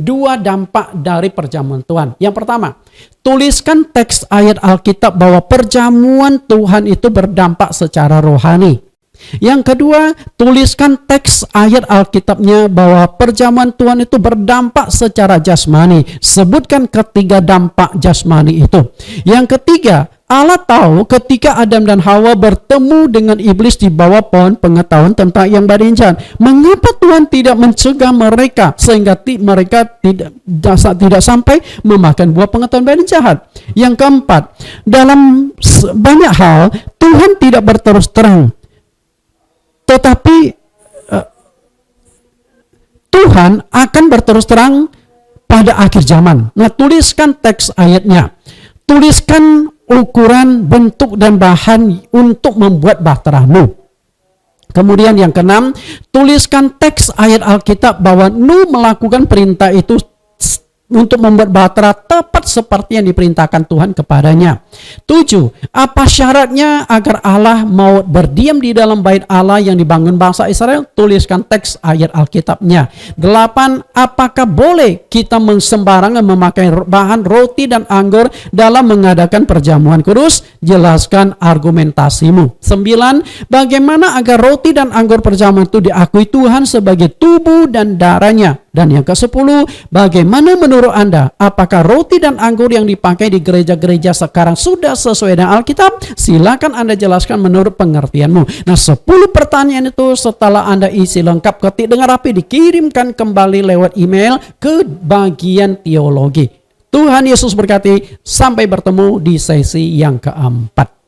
2 dampak dari perjamuan Tuhan. Yang pertama, tuliskan teks ayat Alkitab bahwa perjamuan Tuhan itu berdampak secara rohani. Yang kedua, tuliskan teks ayat Alkitabnya bahwa perjamuan Tuhan itu berdampak secara jasmani. Sebutkan ketiga dampak jasmani itu. Yang ketiga, Allah tahu ketika Adam dan Hawa bertemu dengan iblis di bawah pohon pengetahuan tentang yang baik dan jahat. Mengapa Tuhan tidak mencegah mereka sehingga mereka tidak sampai memakan buah pengetahuan baik dan jahat? Yang keempat, dalam banyak hal Tuhan tidak berterus terang. Tetapi Tuhan akan berterus terang pada akhir zaman. Nah, tuliskan teks ayatnya. Tuliskan ukuran, bentuk, dan bahan untuk membuat bahteramu. Kemudian yang keenam, tuliskan teks ayat Alkitab bahwa Nuh melakukan perintah itu untuk membuat bahtera tepat seperti yang diperintahkan Tuhan kepadanya. 7. Apa syaratnya agar Allah mau berdiam di dalam bait Allah yang dibangun bangsa Israel? Tuliskan teks ayat Alkitabnya. 8. Apakah boleh kita sembarangan memakai bahan roti dan anggur dalam mengadakan perjamuan kudus? Jelaskan argumentasimu. 9. Bagaimana agar roti dan anggur perjamuan itu diakui Tuhan sebagai tubuh dan darahnya? Dan yang ke-10, bagaimana menurut Anda? Apakah roti dan anggur yang dipakai di gereja-gereja sekarang sudah sesuai dengan Alkitab? Silakan Anda jelaskan menurut pengertianmu. Nah, 10 pertanyaan itu setelah Anda isi lengkap, ketik dengan rapi, dikirimkan kembali lewat email ke bagian teologi. Tuhan Yesus berkati. Sampai bertemu di sesi yang keempat.